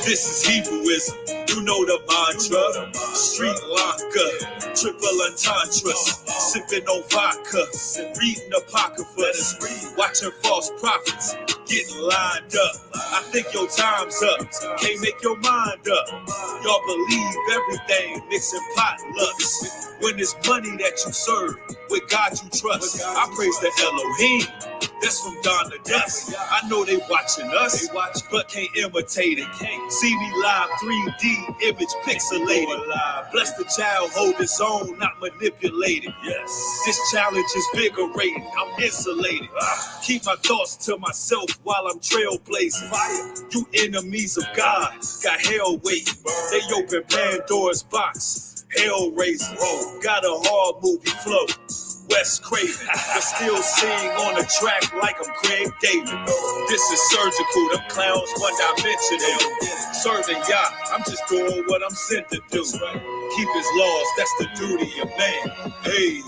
This is Hebrewism, you know the mantra. Street locker, triple entendres. Sipping on vodka, reading apocryphas. Watching false prophets, getting lined up. I think your time's up, can't make your mind up. Y'all believe everything, mixing potlucks. When it's money that you serve, with God you trust. I praise the Elohim. That's from dawn to dusk. I know they watching us, but can't imitate it. See me live, 3D image pixelated. Bless the child, hold his own, not manipulated. This challenge is vigorating, I'm insulated. Keep my thoughts to myself while I'm trailblazing. You enemies of God, got hell waiting. They open Pandora's box, hell raising. Got a hard movie flow. West Craven, but still sing on the track like I'm Craig David. This is surgical, them clowns one-dimensional. Serving Yah, I'm just doing what I'm sent to do. Keep his laws, that's the duty of man. Hey,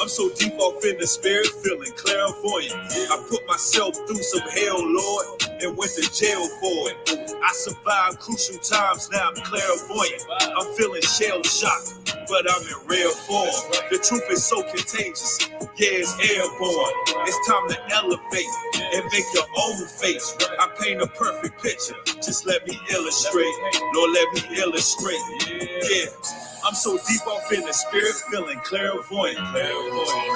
I'm so deep off in the spirit, feeling clairvoyant. I put myself through some hell, Lord, and went to jail for it. I survived crucial times, now I'm clairvoyant. I'm feeling shell-shocked, but I'm in rare form. The truth is so contagious, yeah, it's airborne. It's time to elevate and make your own face. I paint a perfect picture, just let me illustrate. Lord, let me illustrate. Yeah, I'm so deep off in the spirit, feeling clairvoyant.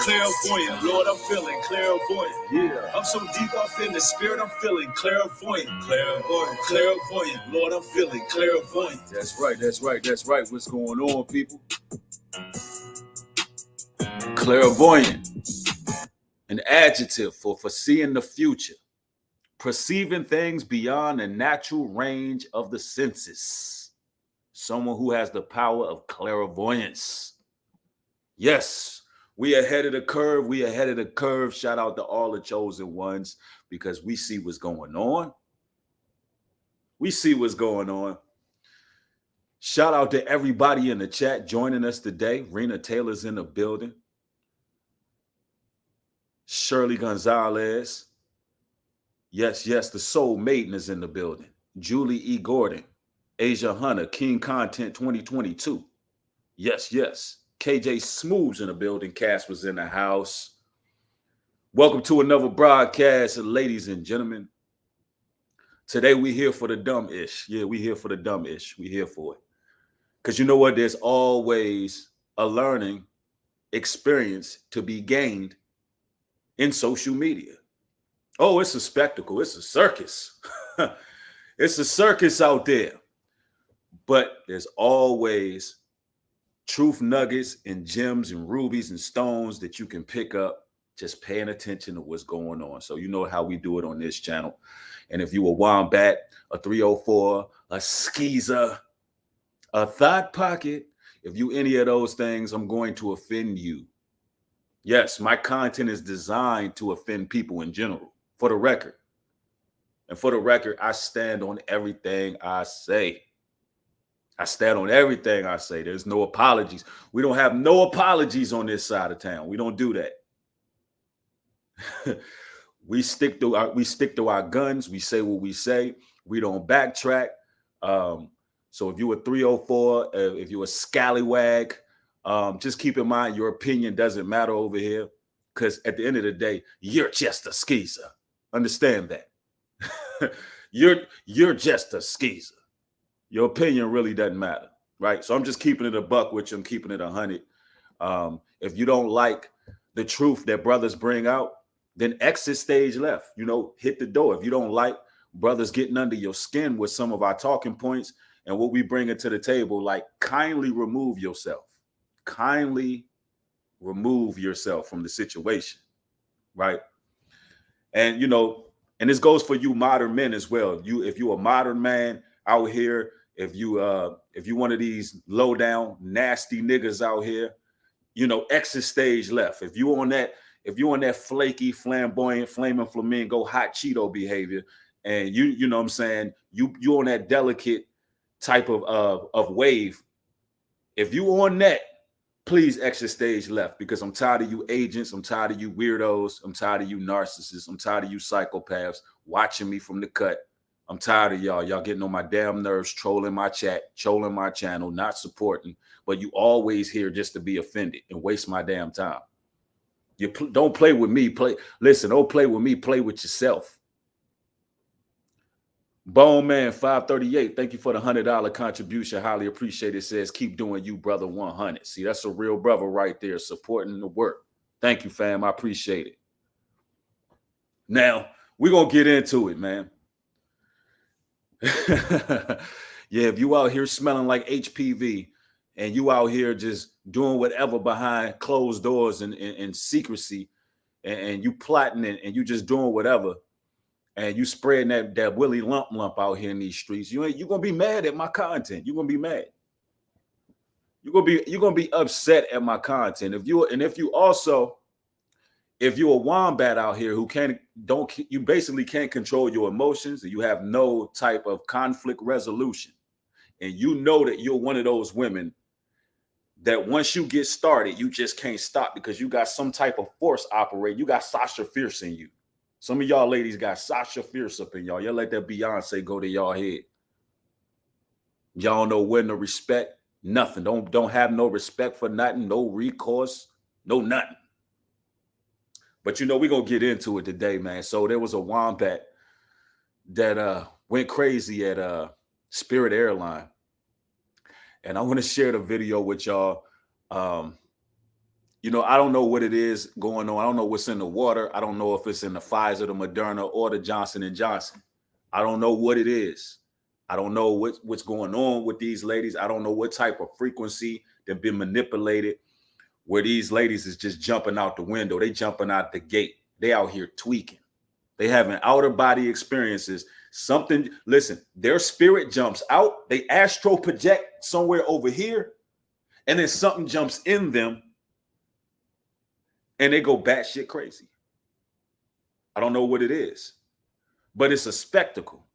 Clairvoyant, Lord, I'm feeling clairvoyant. Yeah, I'm so deep off in the spirit, I'm feeling clairvoyant. Clairvoyant, Lord, I'm feeling clairvoyant. That's right. What's going on, people? Clairvoyant, an adjective for foreseeing the future, perceiving things beyond the natural range of the senses. Someone who has the power of clairvoyance. Yes, we ahead of the curve. Shout out to all the chosen ones because we see what's going on. Shout out to everybody in the chat joining us today. Rena Taylor's in the building. Shirley Gonzalez. Yes, the Soul Maiden is in the building. Julie E. Gordon. Asia Hunter, King Content 2022. Yes. KJ Smooth's in the building. Cass was in the house. Welcome to another broadcast, ladies and gentlemen. Today we here for the dumb-ish. Yeah, we here for the dumb-ish. We here for it. Because you know what? There's always a learning experience to be gained in social media. Oh, it's a spectacle. It's a circus. It's a circus out there. But there's always truth nuggets and gems and rubies and stones that you can pick up just paying attention to what's going on. So you know how we do it on this channel. And if you a Wombat, a 304, a Skeezer, a Thought Pocket, if you any of those things, I'm going to offend you. Yes, my content is designed to offend people in general, for the record. And for the record, I stand on everything I say. There's no apologies. We don't have no apologies on this side of town. We don't do that. We stick to our guns. We say what we say. We don't backtrack. So if you're a 304, if you're a scallywag, just keep in mind your opinion doesn't matter over here, because at the end of the day, you're just a skeezer. Understand that. You're just a skeezer. Your opinion really doesn't matter, right? So I'm just keeping it a buck with you. I'm keeping it 100. If you don't like the truth that brothers bring out, then exit stage left. Hit the door. If you don't like brothers getting under your skin with some of our talking points and what we bring to the table, like, kindly remove yourself. Kindly remove yourself from the situation, right? And and this goes for you modern men as well. If you're a modern man out here, if you one of these low down nasty niggas out here, exit stage left. If you on that flaky, flamboyant, flaming flamingo, hot Cheeto behavior, and you know what I'm saying, you on that delicate type of wave. If you on that, please exit stage left, because I'm tired of you agents. I'm tired of you weirdos. I'm tired of you narcissists. I'm tired of you psychopaths watching me from the cut. I'm tired of y'all. Y'all getting on my damn nerves, trolling my chat, trolling my channel, not supporting, but you always here just to be offended and waste my damn time. You don't play with me. Listen, don't play with me. Play with yourself. Bone Man 538, thank you for the $100 contribution. Highly appreciate it. Says, keep doing you, brother 100. See, that's a real brother right there, supporting the work. Thank you, fam. I appreciate it. Now, we're going to get into it, man. Yeah, if you out here smelling like HPV and you out here just doing whatever behind closed doors and secrecy, and you plotting and you just doing whatever, and you spreading that willy lump out here in these streets, you're gonna be mad at my content. You're gonna be mad. You're gonna be upset at my content. If you're a wombat out here who you basically can't control your emotions, and you have no type of conflict resolution, and you know that you're one of those women that once you get started, you just can't stop because you got some type of force operating. You got Sasha Fierce in you. Some of y'all ladies got Sasha Fierce up in y'all. Y'all let that Beyonce go to y'all head. Y'all know when to respect nothing. Don't have no respect for nothing, no recourse, no nothing. But we're going to get into it today, man. So there was a wombat that went crazy at Spirit Airline. And I want to share the video with y'all. I don't know what it is going on. I don't know what's in the water. I don't know if it's in the Pfizer, the Moderna, or the Johnson & Johnson. I don't know what it is. I don't know what's going on with these ladies. I don't know what type of frequency they've been manipulated, where these ladies is just jumping out the window. They jumping out the gate. They out here tweaking. They having outer body experiences. Listen, their spirit jumps out. They astral project somewhere over here, and then something jumps in them, and they go batshit crazy. I don't know what it is, but it's a spectacle,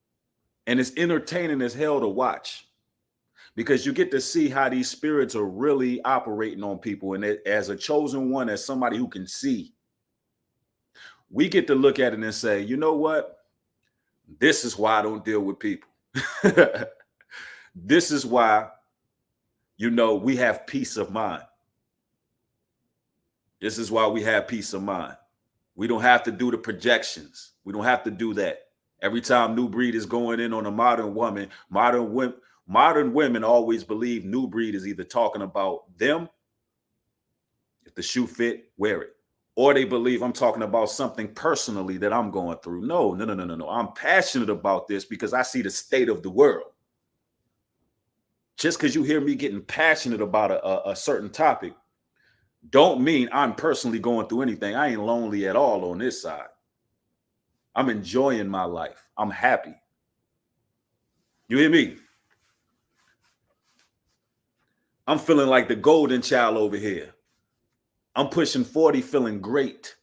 and it's entertaining as hell to watch, because you get to see how these spirits are really operating on people. And as a chosen one, as somebody who can see, we get to look at it and say, you know what? This is why I don't deal with people. This is why, we have peace of mind. This is why we have peace of mind. We don't have to do the projections. We don't have to do that. Every time New Breed is going in on a modern woman, modern women always believe New Breed is either talking about them. If the shoe fit, wear it. Or they believe I'm talking about something personally that I'm going through. No. I'm passionate about this because I see the state of the world. Just because you hear me getting passionate about a certain topic, don't mean I'm personally going through anything. I ain't lonely at all on this side. I'm enjoying my life. I'm happy. You hear me? I'm feeling like the golden child over here. I'm pushing 40, feeling great,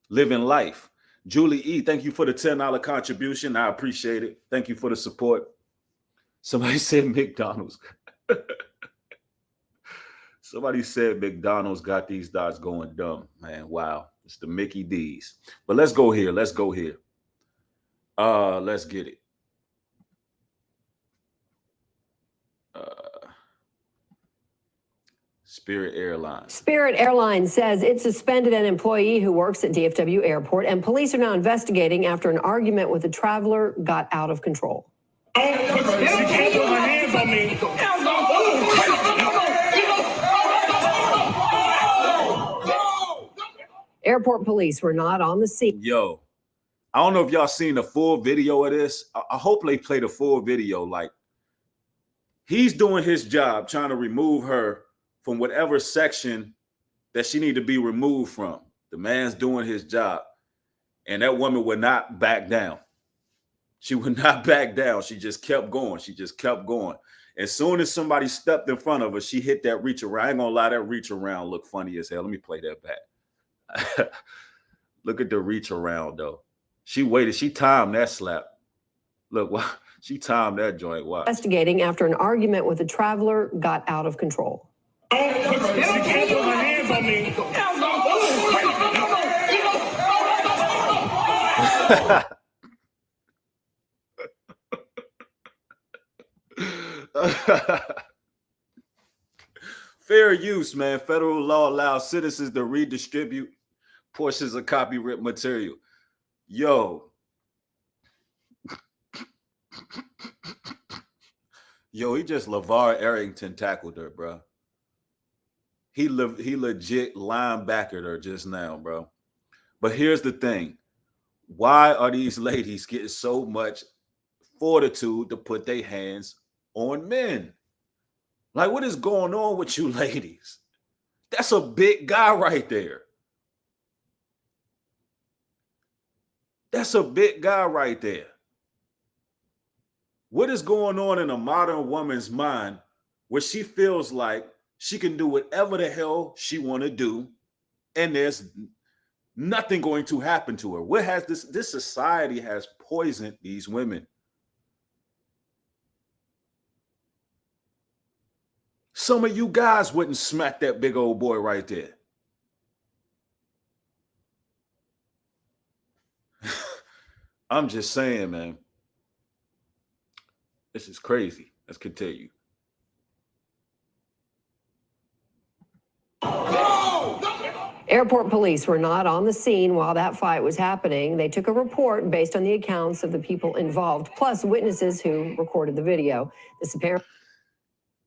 living life. Julie E., thank you for the $10 contribution. I appreciate it. Thank you for the support. Somebody said McDonald's. Somebody said McDonald's got these dots going dumb. Man, wow. It's the Mickey D's. But let's go here. Let's get it. Spirit Airline. Spirit Airline says it suspended an employee who works at DFW Airport, and police are now investigating after an argument with a traveler got out of control. She can't put her hands on me. Airport police were not on the scene. Yo, I don't know if y'all seen the full video of this. I hope they play the full video. Like, he's doing his job trying to remove her from whatever section that she need to be removed from. The man's doing his job. And that woman would not back down. She would not back down. She just kept going. As soon as somebody stepped in front of her, she hit that reach around. I ain't gonna lie, that reach around looked funny as hell. Let me play that back. Look at the reach around, though. She waited. She timed that slap. Look, she timed that joint. Wow. Investigating after an argument with a traveler got out of control. She can't put her hands on me. Fair use, man. Federal law allows citizens to redistribute portions of copyright material. Yo. Yo, he just LeVar Arrington tackled her, bro. He legit linebackered her just now, bro. But here's the thing. Why are these ladies getting so much fortitude to put their hands on men? Like, what is going on with you ladies? That's a big guy right there. That's a big guy right there. What is going on in a modern woman's mind where she feels like she can do whatever the hell she want to do and there's nothing going to happen to her? What has this society has poisoned these women? Some of you guys wouldn't smack that big old boy right there. I'm just saying, man. This is crazy. Let's continue. Airport police were not on the scene while that fight was happening. They took a report based on the accounts of the people involved, plus witnesses who recorded the video. This apparently.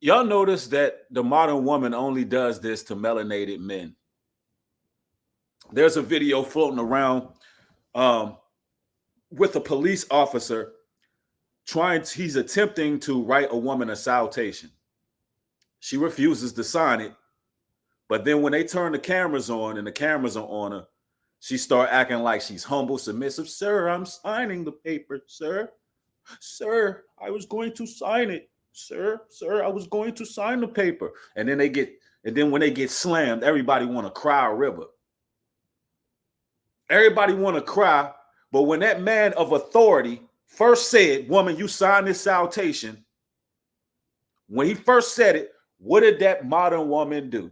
Y'all notice that the modern woman only does this to melanated men. There's a video floating around with a police officer he's attempting to write a woman a citation. She refuses to sign it. But then when they turn the cameras on and the cameras are on her, she start acting like she's humble, submissive. Sir, I'm signing the paper, sir. Sir, I was going to sign it. Sir, I was going to sign the paper. And then when they get slammed, everybody want to cry a river. Everybody want to cry. But when that man of authority first said, woman, you sign this citation. When he first said it, what did that modern woman do?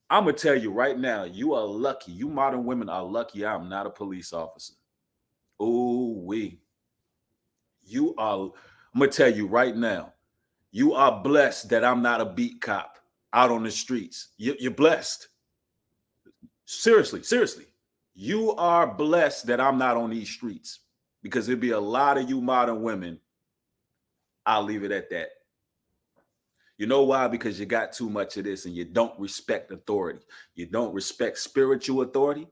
I'm going to tell you right now, you are lucky. You modern women are lucky I'm not a police officer. Ooh-wee. I'm going to tell you right now, you are blessed that I'm not a beat cop out on the streets. You're blessed. Seriously. You are blessed that I'm not on these streets because there'd be a lot of you modern women. I'll leave it at that. You know why? Because you got too much of this and you don't respect authority. You don't respect spiritual authority.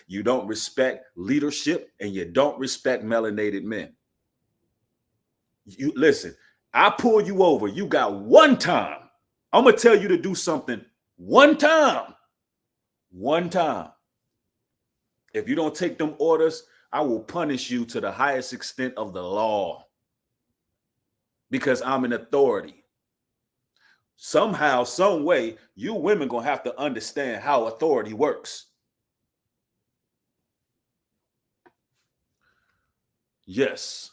You don't respect leadership and you don't respect melanated men. You listen, I pull you over. You got one time. I'm going to tell you to do something one time. One time. If you don't take them orders, I will punish you to the highest extent of the law because I'm an authority. Somehow, some way, you women gonna have to understand how authority works. Yes.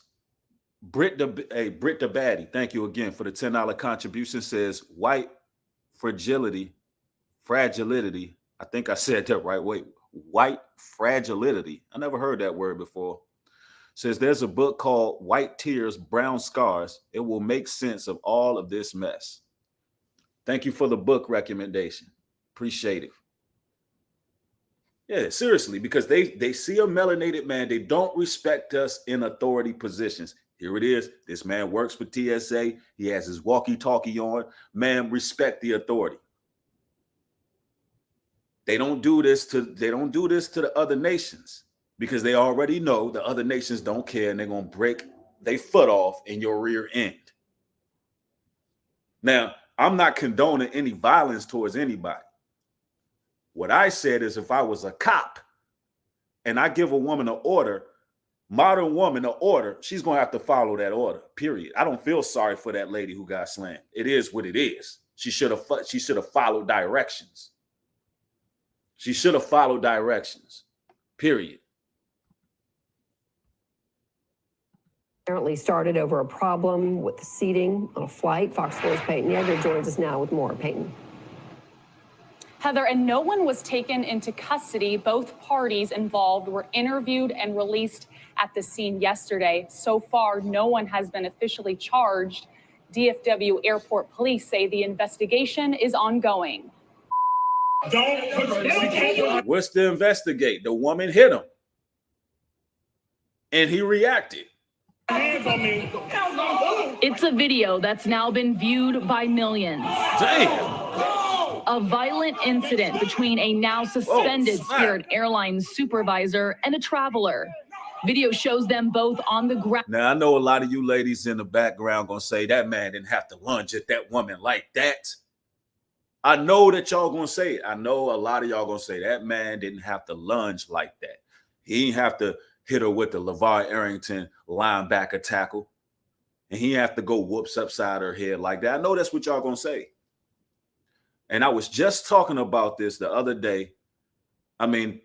Britt the Baddie, thank you again for the $10 contribution. Says white fragility. I think I said that right. Wait, white fragility. I never heard that word before. Says there's a book called White Tears, Brown Scars. It will make sense of all of this mess. Thank you for the book recommendation. Appreciate it. Yeah, seriously, because they see a melanated man. They don't respect us in authority positions. Here it is. This man works for TSA. He has his walkie-talkie on. Man, respect the authority. They don't do this to the other nations because they already know the other nations don't care and they're going to break their foot off in your rear end. Now, I'm not condoning any violence towards anybody. What I said is if I was a cop and I give a woman an order, modern woman an order, she's going to have to follow that order, period. I don't feel sorry for that lady who got slammed. It is what it is. She should have followed directions. She should have followed directions, period. Apparently started over a problem with the seating on a flight. Fox 4's Peyton Yeager joins us now with more. Peyton. Heather, and no one was taken into custody. Both parties involved were interviewed and released at the scene yesterday. So far, no one has been officially charged. DFW Airport Police say the investigation is ongoing. What's to investigate? The woman hit him, and he reacted. It's a video that's now been viewed by millions. Damn. A violent incident between a now suspended Spirit Airline supervisor and a traveler. Video shows them both on the ground. Now, I know a lot of you ladies in the background gonna say that man didn't have to lunge at that woman like that. I know that y'all gonna say it. I know a lot of y'all gonna say that man didn't have to lunge like that. He didn't have to hit her with the LeVar Arrington linebacker tackle. And he didn't have to go whoops upside her head like that. I know that's what y'all gonna say. And I was just talking about this the other day. I mean,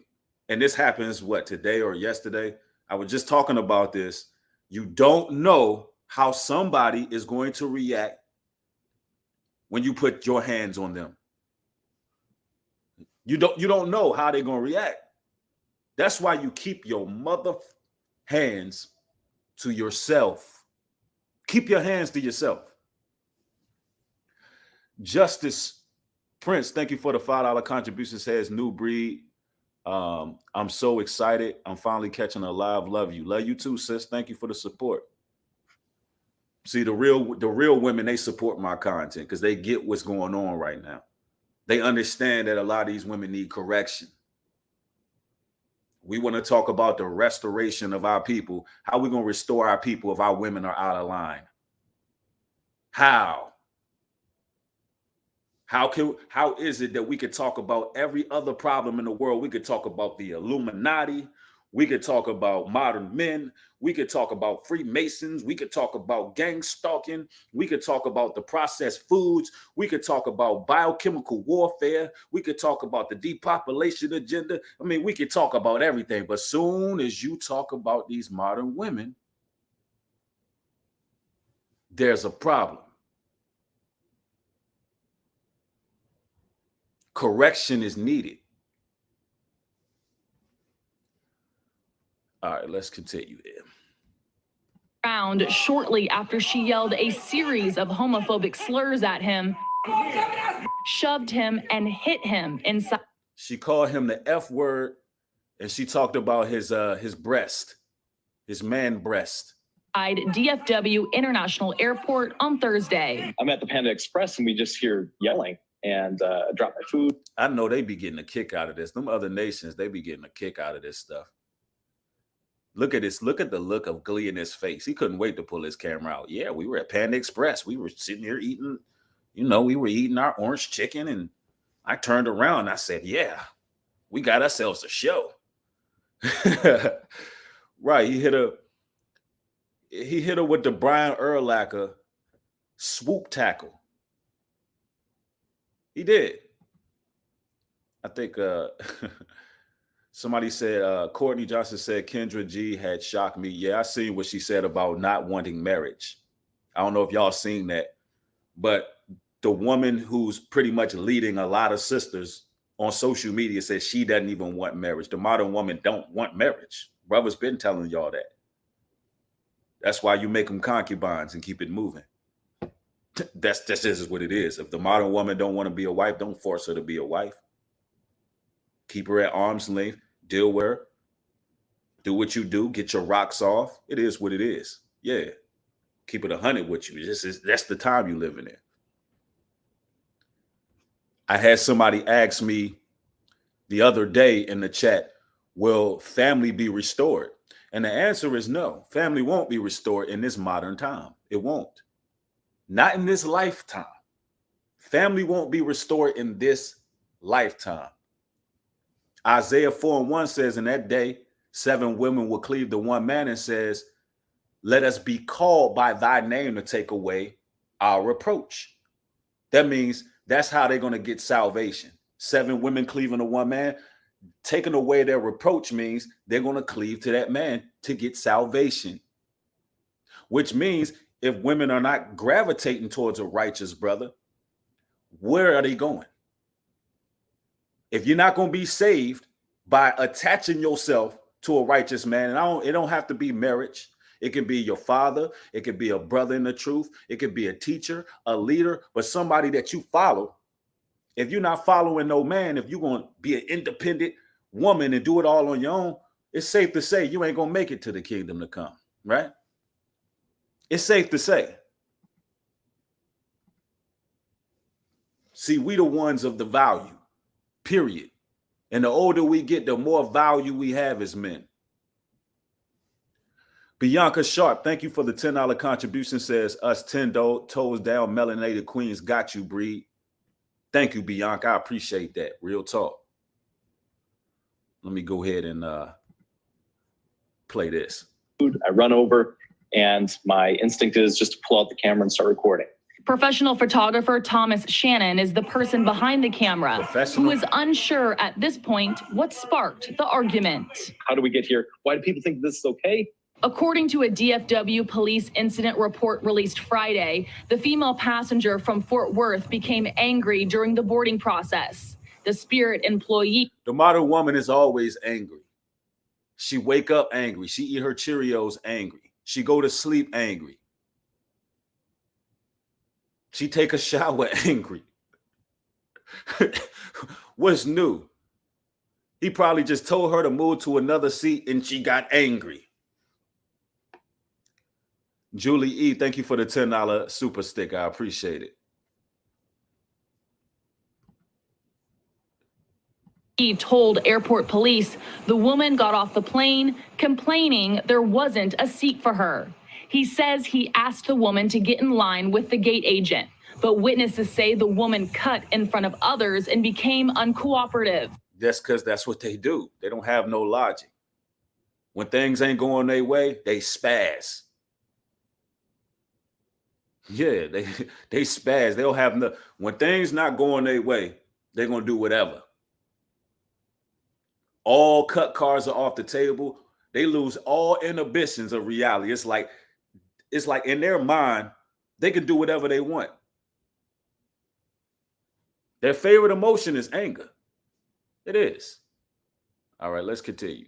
and this happens, what, today or yesterday? I was just talking about this. You don't know how somebody is going to react when you put your hands on them. You don't know how they're going to react. That's why you keep your mother hands to yourself. Keep your hands to yourself. Justice Prince, thank you for the $5 contribution. Says new breed. I'm so excited. I'm finally catching a live. Love you. Love you too, sis. Thank you for the support. See, the real women, they support my content because they get what's going on right now. They understand that a lot of these women need correction. We want to talk about the restoration of our people. How are we going to restore our people if our women are out of line? How? How is it that we could talk about every other problem in the world? We could talk about the Illuminati. We could talk about modern men. We could talk about Freemasons. We could talk about gang stalking. We could talk about the processed foods. We could talk about biochemical warfare. We could talk about the depopulation agenda. I mean, we could talk about everything. But soon as you talk about these modern women, there's a problem. Correction is needed. All right, let's continue here. Found shortly after she yelled a series of homophobic slurs at him, shoved him, and hit him inside. She called him the F word, and she talked about his breast, his man breast. DFW International Airport on Thursday. I'm at the Panda Express, and we just hear yelling and drop my food. I know they be getting a kick out of this. Them other nations, they be getting a kick out of this stuff. Look at this. Look at the look of glee in his face. He couldn't wait to pull his camera out. Yeah, we were at Panda Express. We were sitting here eating, we were eating our orange chicken. And I turned around and I said, yeah, we got ourselves a show. Right. He hit her with the Brian Urlacher swoop tackle. He did. I think somebody said, Courtney Johnson said Kendra G had shocked me. Yeah, I seen what she said about not wanting marriage. I don't know if y'all seen that, but the woman who's pretty much leading a lot of sisters on social media says she doesn't even want marriage. The modern woman don't want marriage. Brother's been telling y'all that. That's why you make them concubines and keep it moving. That's just what it is. If the modern woman don't want to be a wife, don't force her to be a wife. Keep her at arm's length. Deal with her. Do what you do. Get your rocks off. It is what it is. Yeah. Keep it 100 with you. That's the time you living in. I had somebody ask me the other day in the chat, will family be restored? And the answer is no. Family won't be restored in this modern time. It won't. Not in this lifetime. Family won't be restored in this lifetime. Isaiah 4:1 says, in that day, 7 women will cleave to one man, and says, let us be called by thy name to take away our reproach. That means that's how they're going to get salvation. 7 women cleaving to one man, taking away their reproach means they're going to cleave to that man to get salvation. Which means if women are not gravitating towards a righteous brother, where are they going? If you're not going to be saved by attaching yourself to a righteous man, and it don't have to be marriage. It can be your father. It could be a brother in the truth. It could be a teacher, a leader, but somebody that you follow. If you're not following no man, if you're going to be an independent woman and do it all on your own, it's safe to say you ain't going to make it to the kingdom to come, right? It's safe to say. See, we the ones of the value, period. And the older we get, the more value we have as men. Bianca Sharp, thank you for the $10 contribution, says us 10 toes down melanated queens got you, breed. Thank you, Bianca. I appreciate that. Real talk. Let me go ahead and play this. I run over, and my instinct is just to pull out the camera and start recording. Professional photographer Thomas Shannon is the person behind the camera who is unsure at this point what sparked the argument. How do we get here? Why do people think this is okay? According to a DFW police incident report released Friday, the female passenger from Fort Worth became angry during the boarding process. The Spirit employee. The modern woman is always angry. She wake up angry. She eat her Cheerios angry. She go to sleep angry. She take a shower angry. What's new? He probably just told her to move to another seat and she got angry. Julie E., thank you for the $10 super stick. I appreciate it. He told airport police the woman got off the plane complaining there wasn't a seat for her. He says he asked the woman to get in line with the gate agent, but witnesses say the woman cut in front of others and became uncooperative. That's because that's what they do. They don't have no logic. When things ain't going their way, they spaz. Yeah, they spaz. They don't have no. When things not going their way, they're gonna do whatever. All cut cards are off the table. They lose all inhibitions of reality. It's like in their mind, they can do whatever they want. Their favorite emotion is anger. It is. All right, let's continue.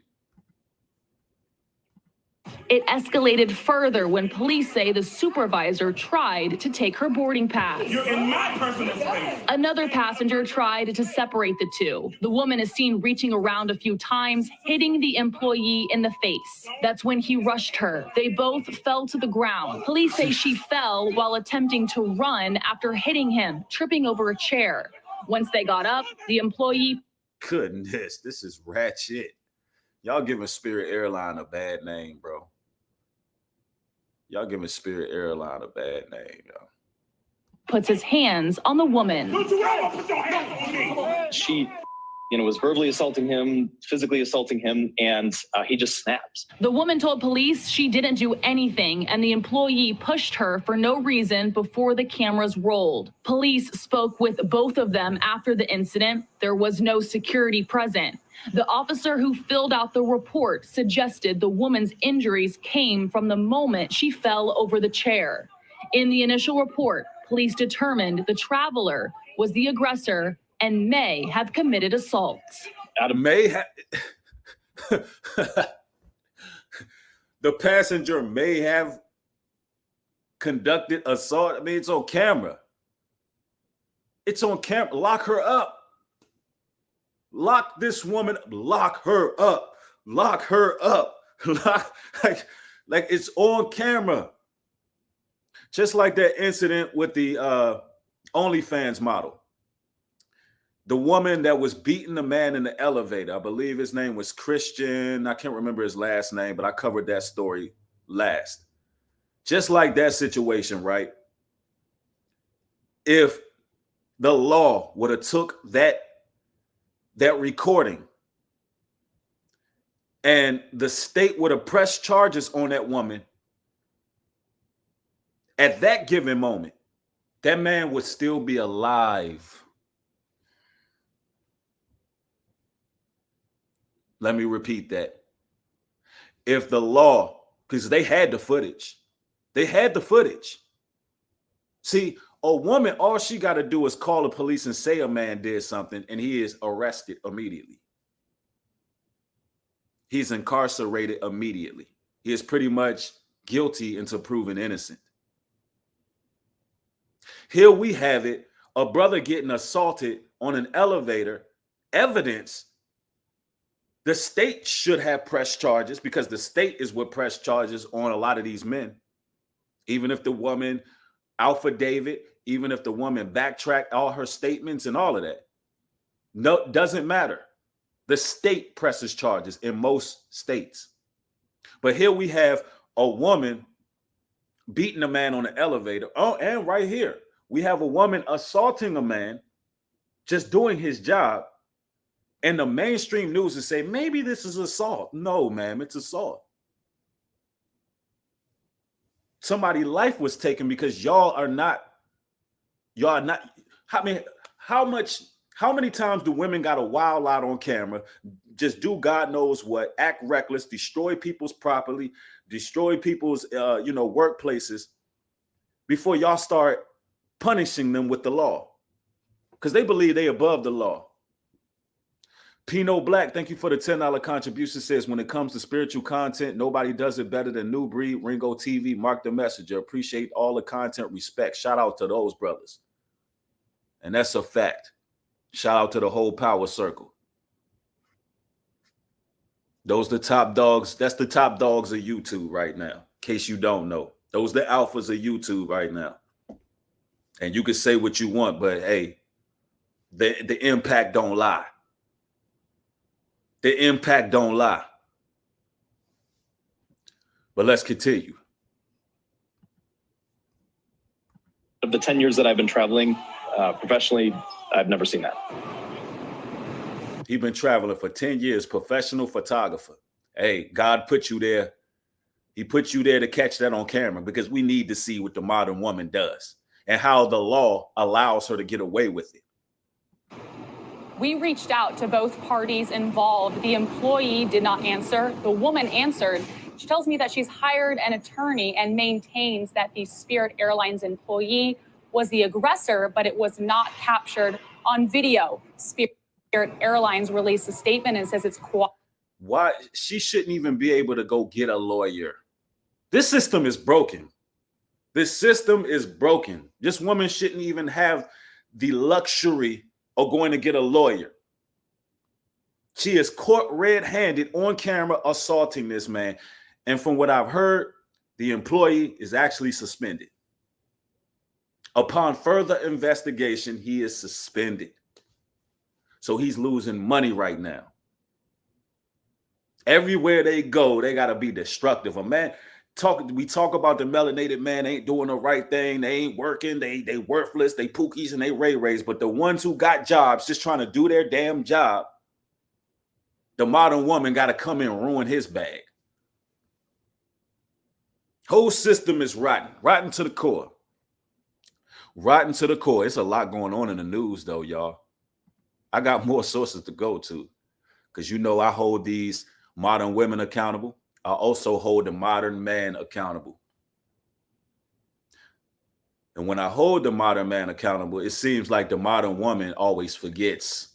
It escalated further when police say the supervisor tried to take her boarding pass. You're in my personal space. Another passenger tried to separate the two. The woman is seen reaching around a few times, hitting the employee in the face. That's when he rushed her. They both fell to the ground. Police say she fell while attempting to run after hitting him, tripping over a chair. Once they got up, the employee... Goodness, this is ratchet. Y'all giving Spirit Airline a bad name, bro. Y'all giving Spirit Airline a bad name, yo. Puts his hands on the woman. Don't you ever put your hands on me! She, was verbally assaulting him, physically assaulting him, and he just snaps. The woman told police she didn't do anything, and the employee pushed her for no reason before the cameras rolled. Police spoke with both of them after the incident. There was no security present. The officer who filled out the report suggested the woman's injuries came from the moment she fell over the chair. In the initial report, police determined the traveler was the aggressor and may have committed assaults. The passenger may have conducted assault. I mean, it's on camera. It's on camera. Lock her up. Lock this woman. Lock her up. Lock her up. Like it's on camera. Just like that incident with the OnlyFans model. The woman that was beating the man in the elevator, I believe his name was Christian. I can't remember his last name, but I covered that story last. Just like that situation, right? If the law would have took that recording and the state would have pressed charges on that woman, at that given moment, that man would still be alive. Let me repeat that. If the law, because they had the footage. See, A woman, all she got to do is call the police and say a man did something, and he is arrested immediately. He's incarcerated immediately. He is pretty much guilty until proven innocent. Here we have it, a brother getting assaulted on an elevator, evidence. The state should have pressed charges because the state is what pressed charges on a lot of these men. Even if the woman affidavit, even if the woman backtracked all her statements and all of that. No, doesn't matter. The state presses charges in most states. But here we have a woman beating a man on the elevator. Oh, and right here, we have a woman assaulting a man, just doing his job. And the mainstream news is saying, maybe this is assault. No, ma'am, it's assault. Somebody's life was taken because y'all are not. I mean, how many times do women got to wild out on camera, just do God knows what, act reckless, destroy people's property, destroy people's, workplaces before y'all start punishing them with the law? Because they believe they above the law. Pino Black, thank you for the $10 contribution. Says, when it comes to spiritual content, nobody does it better than New Breed, Ringo TV, Mark the Messenger. Appreciate all the content, respect. Shout out to those brothers. And that's a fact. Shout out to the whole power circle. Those the top dogs. That's the top dogs of YouTube right now. In case you don't know. Those the alphas of YouTube right now. And you can say what you want, but hey, the impact don't lie. The impact don't lie. But let's continue. Of the 10 years that I've been traveling professionally, I've never seen that. He's been traveling for 10 years, professional photographer. Hey, God put you there. He put you there to catch that on camera because we need to see what the modern woman does and how the law allows her to get away with it. We reached out to both parties involved. The employee did not answer. The woman answered. She tells me that she's hired an attorney and maintains that the Spirit Airlines employee was the aggressor, but it was not captured on video. Spirit Airlines released a statement and says it's why she shouldn't even be able to go get a lawyer. This system is broken. This system is broken. This woman shouldn't even have the luxury of going to get a lawyer. She is caught red-handed on camera assaulting this man. And from what I've heard, the employee is actually suspended. Upon further investigation, he is suspended. So he's losing money right now. Everywhere they go, they got to be destructive. A man, we talk about the melanated man ain't doing the right thing. They ain't working. They worthless. They pookies and they ray-rays. But the ones who got jobs just trying to do their damn job, the modern woman got to come in and ruin his bag. Whole system is rotten to the core. Rotten to the core. It's a lot going on in the news, though, y'all. I got more sources to go to because, I hold these modern women accountable. I also hold the modern man accountable. And when I hold the modern man accountable, it seems like the modern woman always forgets.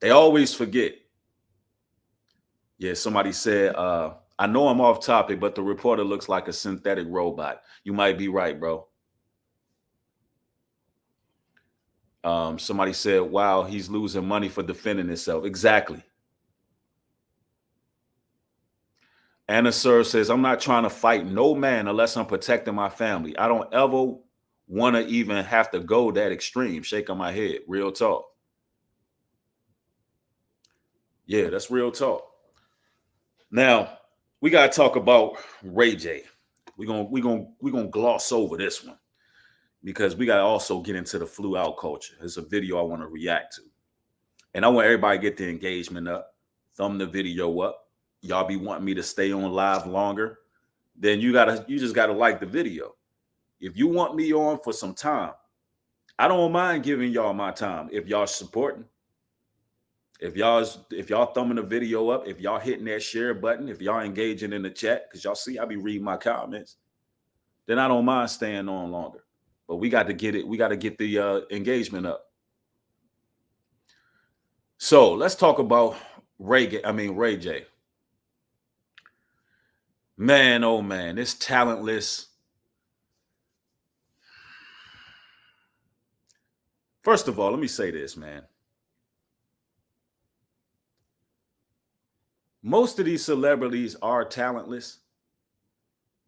They always forget. Yeah, somebody said, I know I'm off topic, but the reporter looks like a synthetic robot. You might be right, bro. Somebody said, wow, he's losing money for defending himself. Exactly. Anna Sir says, I'm not trying to fight no man unless I'm protecting my family. I don't ever want to even have to go that extreme. Shaking my head. Real talk. Yeah, that's real talk. Now, we got to talk about Ray J. We're gonna gloss over this one because we got to also get into the flew out culture. It's a video I want to react to. And I want everybody to get the engagement up, thumb the video up. Y'all be wanting me to stay on live longer, then you just gotta like the video. If you want me on for some time, I don't mind giving y'all my time if y'all supporting. If y'all thumbing the video up, if y'all hitting that share button, if y'all engaging in the chat, because y'all see I be reading my comments, then I don't mind staying on longer. But we got to get it. We got to get the engagement up. So let's talk about Ray J. Man, oh man, this talentless. First of all, let me say this, man. Most of these celebrities are talentless,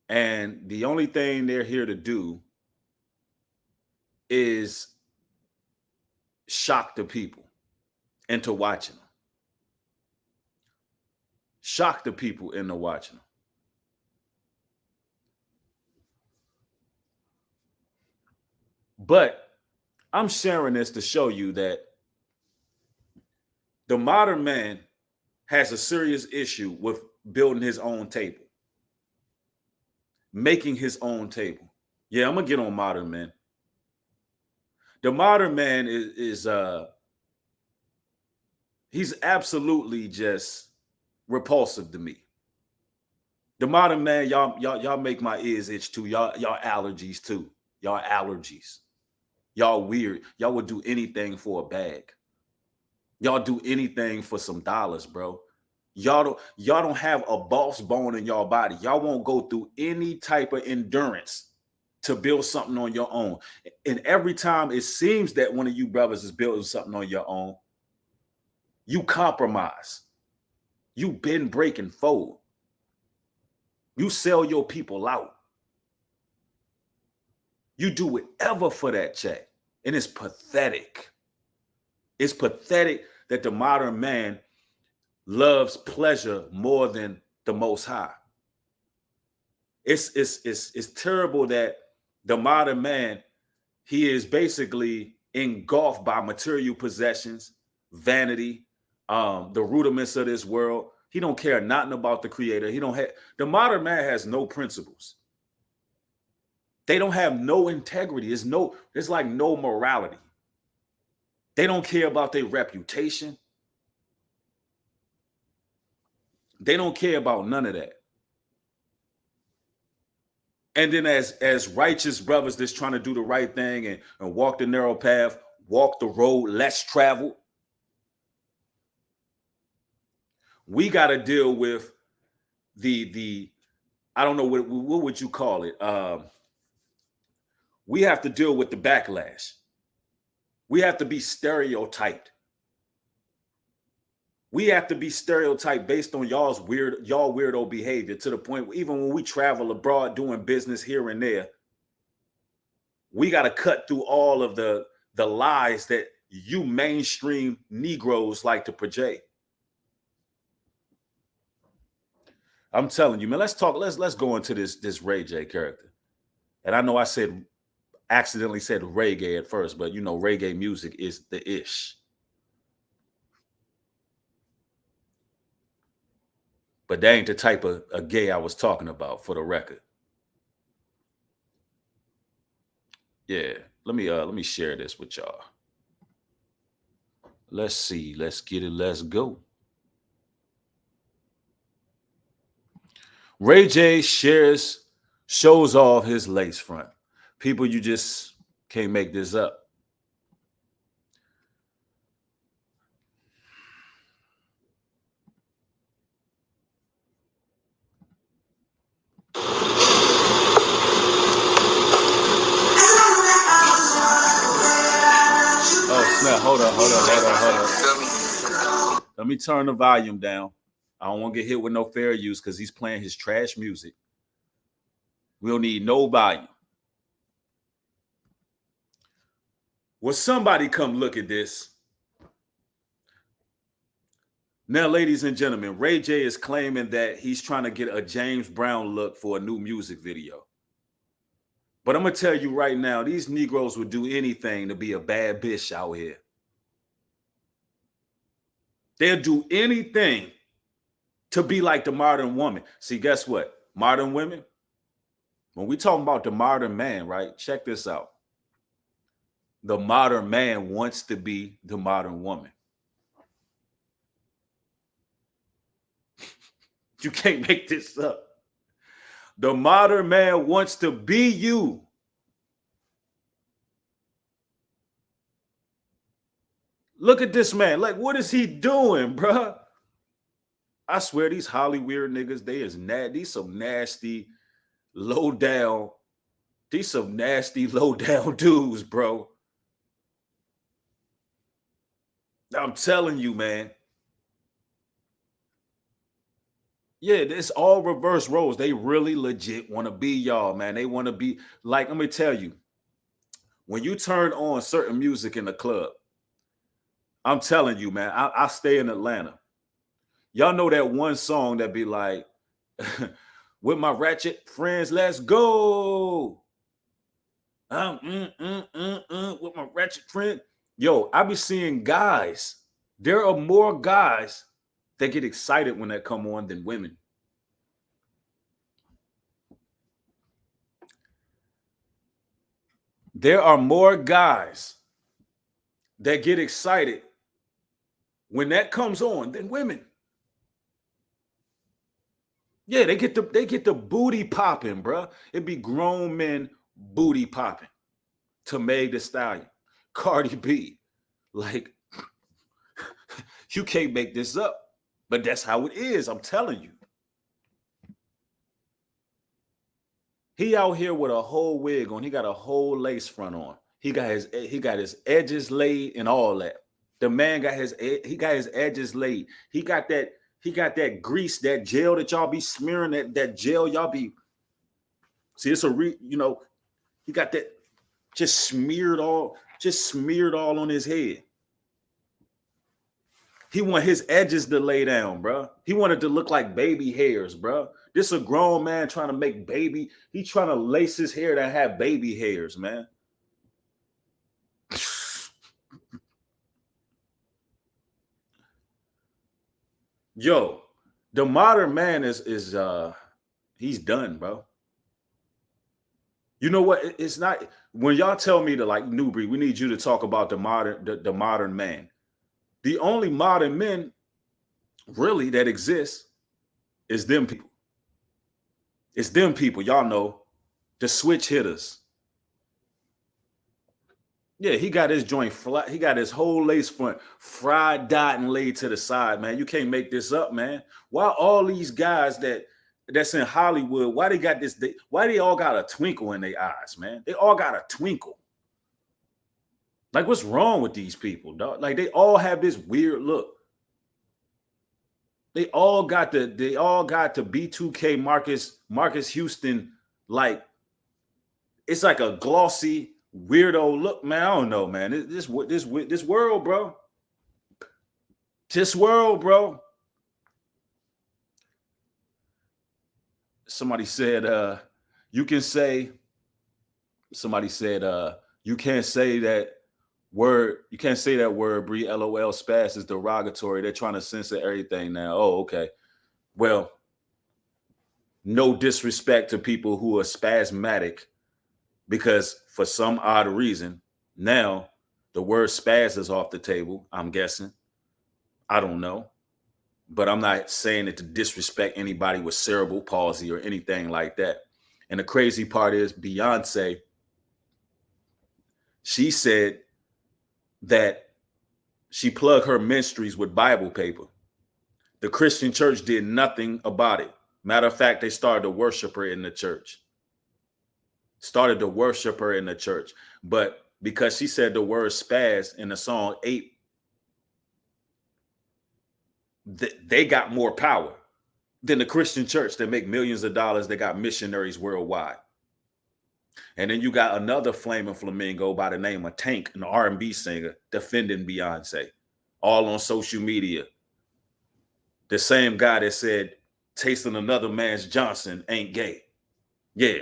and the only thing they're here to do is shock the people into watching them. Shock the people into watching them. But I'm sharing this to show you that the modern man has a serious issue with building his own table, making his own table. Yeah, I'm gonna get on modern man. The modern man is he's absolutely just repulsive to me. The modern man, y'all make my ears itch too. Y'all allergies too. Y'all allergies. Y'all weird. Y'all would do anything for a bag. Y'all do anything for some dollars, bro. Y'all don't have a boss bone in y'all body. Y'all won't go through any type of endurance to build something on your own. And every time it seems that one of you brothers is building something on your own, you compromise. You bend, break, and fold. You sell your people out. You do whatever for that check. And it's pathetic. It's pathetic that the modern man loves pleasure more than the Most High. It's terrible that the modern man, he is basically engulfed by material possessions, vanity, the rudiments of this world. He don't care nothing about the creator. The modern man has no principles. They don't have no integrity. There's like no morality. They don't care about their reputation. They don't care about none of that. And then as righteous brothers that's trying to do the right thing and walk the narrow path, walk the road less traveled, we got to deal with the I don't know, what would you call it? We have to deal with the backlash. We have to be stereotyped. We have to be stereotyped based on y'all weirdo behavior, to the point where even when we travel abroad doing business here and there, we got to cut through all of the lies that you mainstream Negroes like to project. I'm telling you, man, let's go into this Ray J character. And I know I accidentally said reggae at first, but you know, reggae music is the ish. But that ain't the type of a gay I was talking about, for the record. Yeah, let me share this with y'all. Let's see, let's get it, let's go. Ray J shows off his lace front. People, you just can't make this up. Oh, snap. Hold on. Let me turn the volume down. I don't want to get hit with no fair use because he's playing his trash music. We don't need no volume. Will somebody come look at this? Now, ladies and gentlemen, Ray J is claiming that he's trying to get a James Brown look for a new music video. But I'm going to tell you right now, these Negroes would do anything to be a bad bitch out here. They'll do anything to be like the modern woman. See, guess what? Modern women, when we talking about the modern man, right? Check this out. The modern man wants to be the modern woman. You can't make this up. The modern man wants to be you. Look at this man. Like, what is he doing, bruh? I swear these Hollywood niggas, these some nasty, low down, low down dudes, bro. I'm telling you, man. Yeah, it's all reverse roles. They really legit want to be y'all, man. They want to be like, let me tell you, when you turn on certain music in the club, I'm telling you, man, I stay in Atlanta. Y'all know that one song that be like, with my ratchet friends, let's go. With my ratchet friend. Yo, I be seeing guys. There are more guys that get excited when that come on than women. There are more guys that get excited when that comes on than women. Yeah, they get the booty popping, bro. It be grown men booty popping to Meg Thee Stallion, Cardi B. Like, you can't make this up, but that's how it is. I'm telling you. He out here with a whole wig on. He got a whole lace front on. He got his edges laid and all that. The man got his edges laid. He got that grease, that gel that y'all be smearing, that gel y'all be. See, it's he got that just smeared all on his head. He want his edges to lay down, bro. He wanted to look like baby hairs, bro. This a grown man trying to make baby. He trying to lace his hair to have baby hairs, man. Yo, the modern man is he's done, bro. You know what? It's not when y'all tell me to like Newbury, we need you to talk about the modern man. The only modern men really that exist is them people. It's them people, y'all know, the switch hitters. Yeah, he got his joint flat. He got his whole lace front fried, dot, and laid to the side, man. You can't make this up, man. Why all these guys that's in Hollywood, why they all got a twinkle in their eyes, man? They all got a twinkle. Like, what's wrong with these people, dog? Like, they all have this weird look. They all got the B2K Marcus Houston, like, it's like a glossy weirdo look, man. I don't know, man. This world, bro. This world, bro. Somebody said, you can't say that word, Bree. LOL, spaz is derogatory. They're trying to censor everything now. Oh, okay. Well, no disrespect to people who are spasmatic, because for some odd reason, now the word spaz is off the table, I'm guessing. I don't know. But I'm not saying it to disrespect anybody with cerebral palsy or anything like that. And the crazy part is Beyonce, she said that she plugged her ministries with Bible paper. The Christian church did nothing about it. Matter of fact, they started to worship her in the church. But because she said the word spaz in the song 8, they got more power than the Christian church. They make millions of dollars. They got missionaries worldwide. And then you got another flaming flamingo by the name of Tank, an R&B singer, defending Beyonce, all on social media. The same guy that said tasting another man's Johnson ain't gay. Yeah,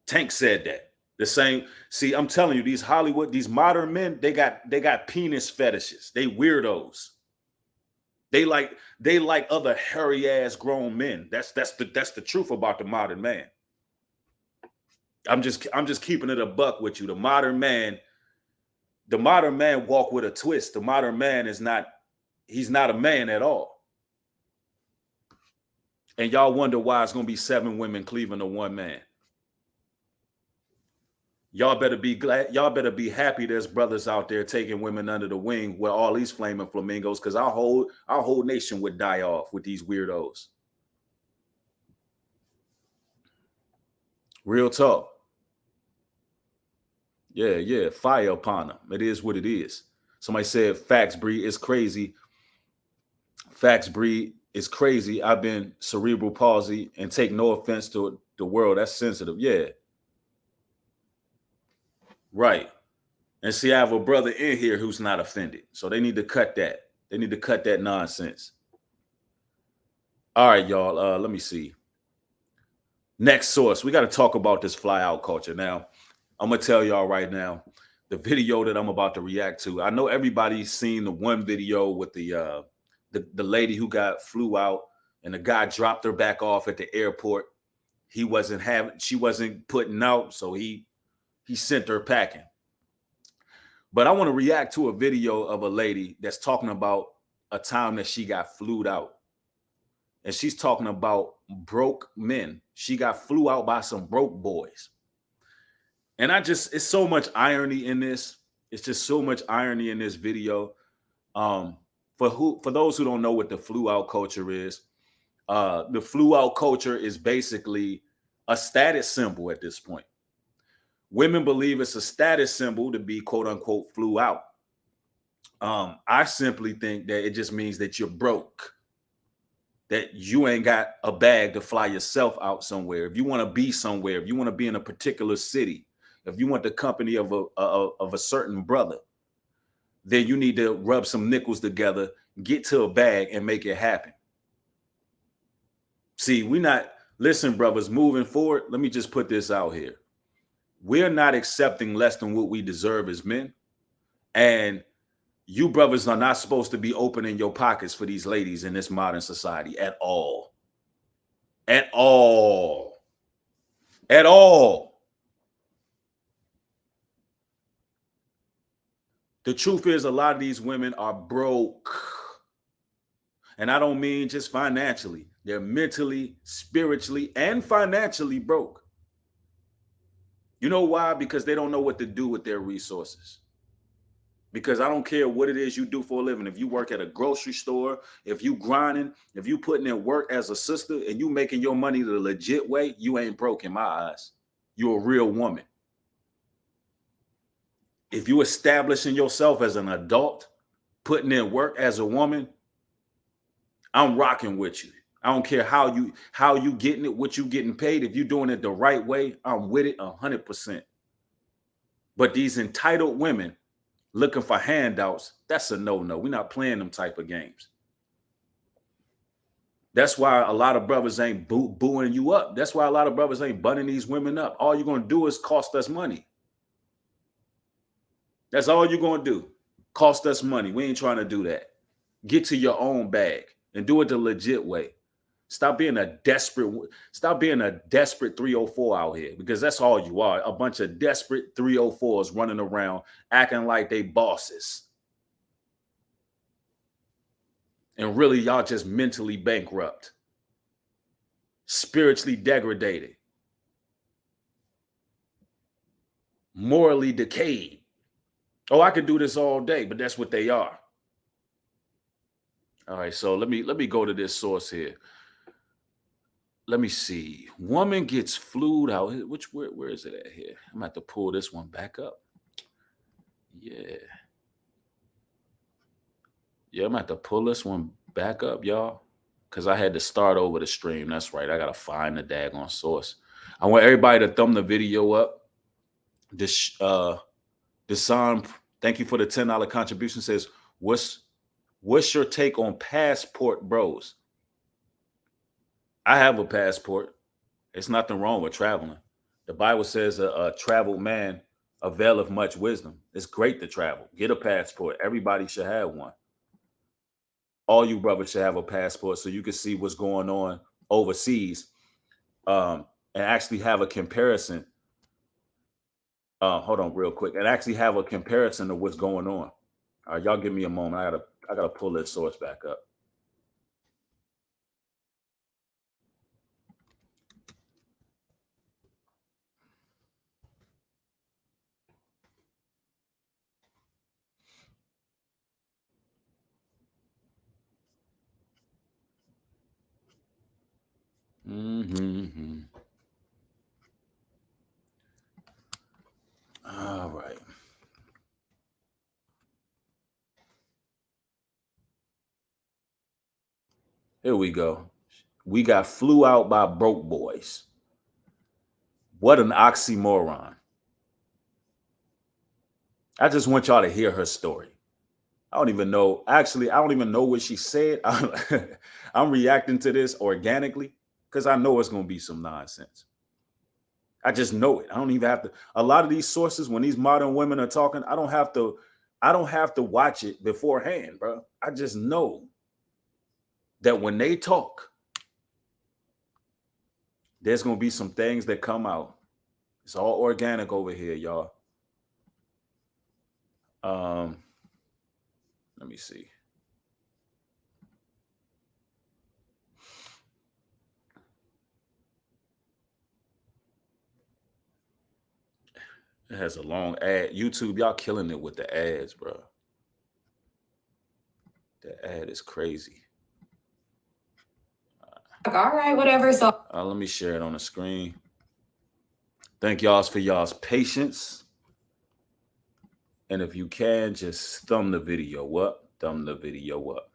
Tank said that. The same. See, I'm telling you, these modern men, they got penis fetishes. They weirdos. They like other hairy ass grown men. That's the truth about the modern man. I'm just keeping it a buck with you. The modern man walk with a twist. The modern man he's not a man at all. And y'all wonder why it's gonna be 7 women cleaving to one man. Y'all better be glad. Y'all better be happy there's brothers out there taking women under the wing with all these flaming flamingos, because our whole nation would die off with these weirdos. Real talk. Yeah, fire upon them. It is what it is. Somebody said, facts, Bree, it's crazy. Facts, Bree, it's crazy. I've been cerebral palsy, and take no offense to the world. That's sensitive. Yeah. Right. And see, I have a brother in here who's not offended. So they need to cut that. They need to cut that nonsense. All right, y'all. Let me see. Next source. We got to talk about this fly out culture. Now, I'm going to tell y'all right now, the video that I'm about to react to. I know everybody's seen the one video with the lady who flew out and the guy dropped her back off at the airport. She wasn't putting out, so he sent her packing. But I want to react to a video of a lady that's talking about a time that she got flued out. And she's talking about broke men. She got flew out by some broke boys. And it's so much irony in this. It's just so much irony in this video. For those who don't know what the flew out culture is, the flew out culture is basically a status symbol at this point. Women believe it's a status symbol to be quote unquote flew out. I simply think that it just means that you're broke, that you ain't got a bag to fly yourself out somewhere. If you want to be somewhere, if you want to be in a particular city, if you want the company of a certain brother, then you need to rub some nickels together, get to a bag, and make it happen. See, listen, brothers, moving forward, let me just put this out here. We're not accepting less than what we deserve as men. And you brothers are not supposed to be opening your pockets for these ladies in this modern society at all. At all. At all. The truth is, a lot of these women are broke. And I don't mean just financially. They're mentally, spiritually, and financially broke. You know why? Because they don't know what to do with their resources. Because I don't care what it is you do for a living. If you work at a grocery store, if you grinding, if you putting in work as a sister and you making your money the legit way, you ain't broke in my eyes. You're a real woman. If you establishing yourself as an adult, putting in work as a woman, I'm rocking with you. I don't care how you getting it, what you getting paid. If you're doing it the right way, I'm with it 100%. But these entitled women looking for handouts, that's a no-no. We're not playing them type of games. That's why a lot of brothers ain't booing you up. That's why a lot of brothers ain't bunning these women up. All you're going to do is cost us money. That's all you're going to do. Cost us money. We ain't trying to do that. Get to your own bag and do it the legit way. Stop being a desperate 304 out here, because that's all you are. A bunch of desperate 304s running around acting like they bosses. And really, y'all just mentally bankrupt, spiritually degraded, morally decayed. Oh, I could do this all day, but that's what they are. All right, so let me go to this source here. Let me see. Woman gets flued out. Where is it at here? I'm gonna have to pull this one back up. Yeah, I'm gonna have to pull this one back up, y'all, because I had to start over the stream. That's right. I gotta find the daggone source. I want everybody to thumb the video up. Desan, thank you for the $10 contribution. Says, what's your take on passport bros? I have a passport. It's nothing wrong with traveling. The Bible says a traveled man availeth much wisdom. It's great to travel. Get a passport. Everybody should have one. All you brothers should have a passport so you can see what's going on overseas, and actually have a comparison. Hold on real quick. And actually have a comparison of what's going on. All right, y'all give me a moment. I gotta pull this source back up. Mm-hmm. All right. Here we go. We got flew out by broke boys. What an oxymoron. I just want y'all to hear her story. I don't even know. Actually, I don't even know what she said. I'm reacting to this organically because I know it's going to be some nonsense. I just know it. I don't even have to. A lot of these sources, when these modern women are talking, I don't have to watch it beforehand, bro. I just know that when they talk, there's going to be some things that come out. It's all organic over here, y'all. Let me see. It has a long ad. YouTube, y'all killing it with the ads, bro. The ad is crazy. All right, whatever. So let me share it on the screen. Thank y'all for y'all's patience. And if you can, just thumb the video up. Thumb the video up.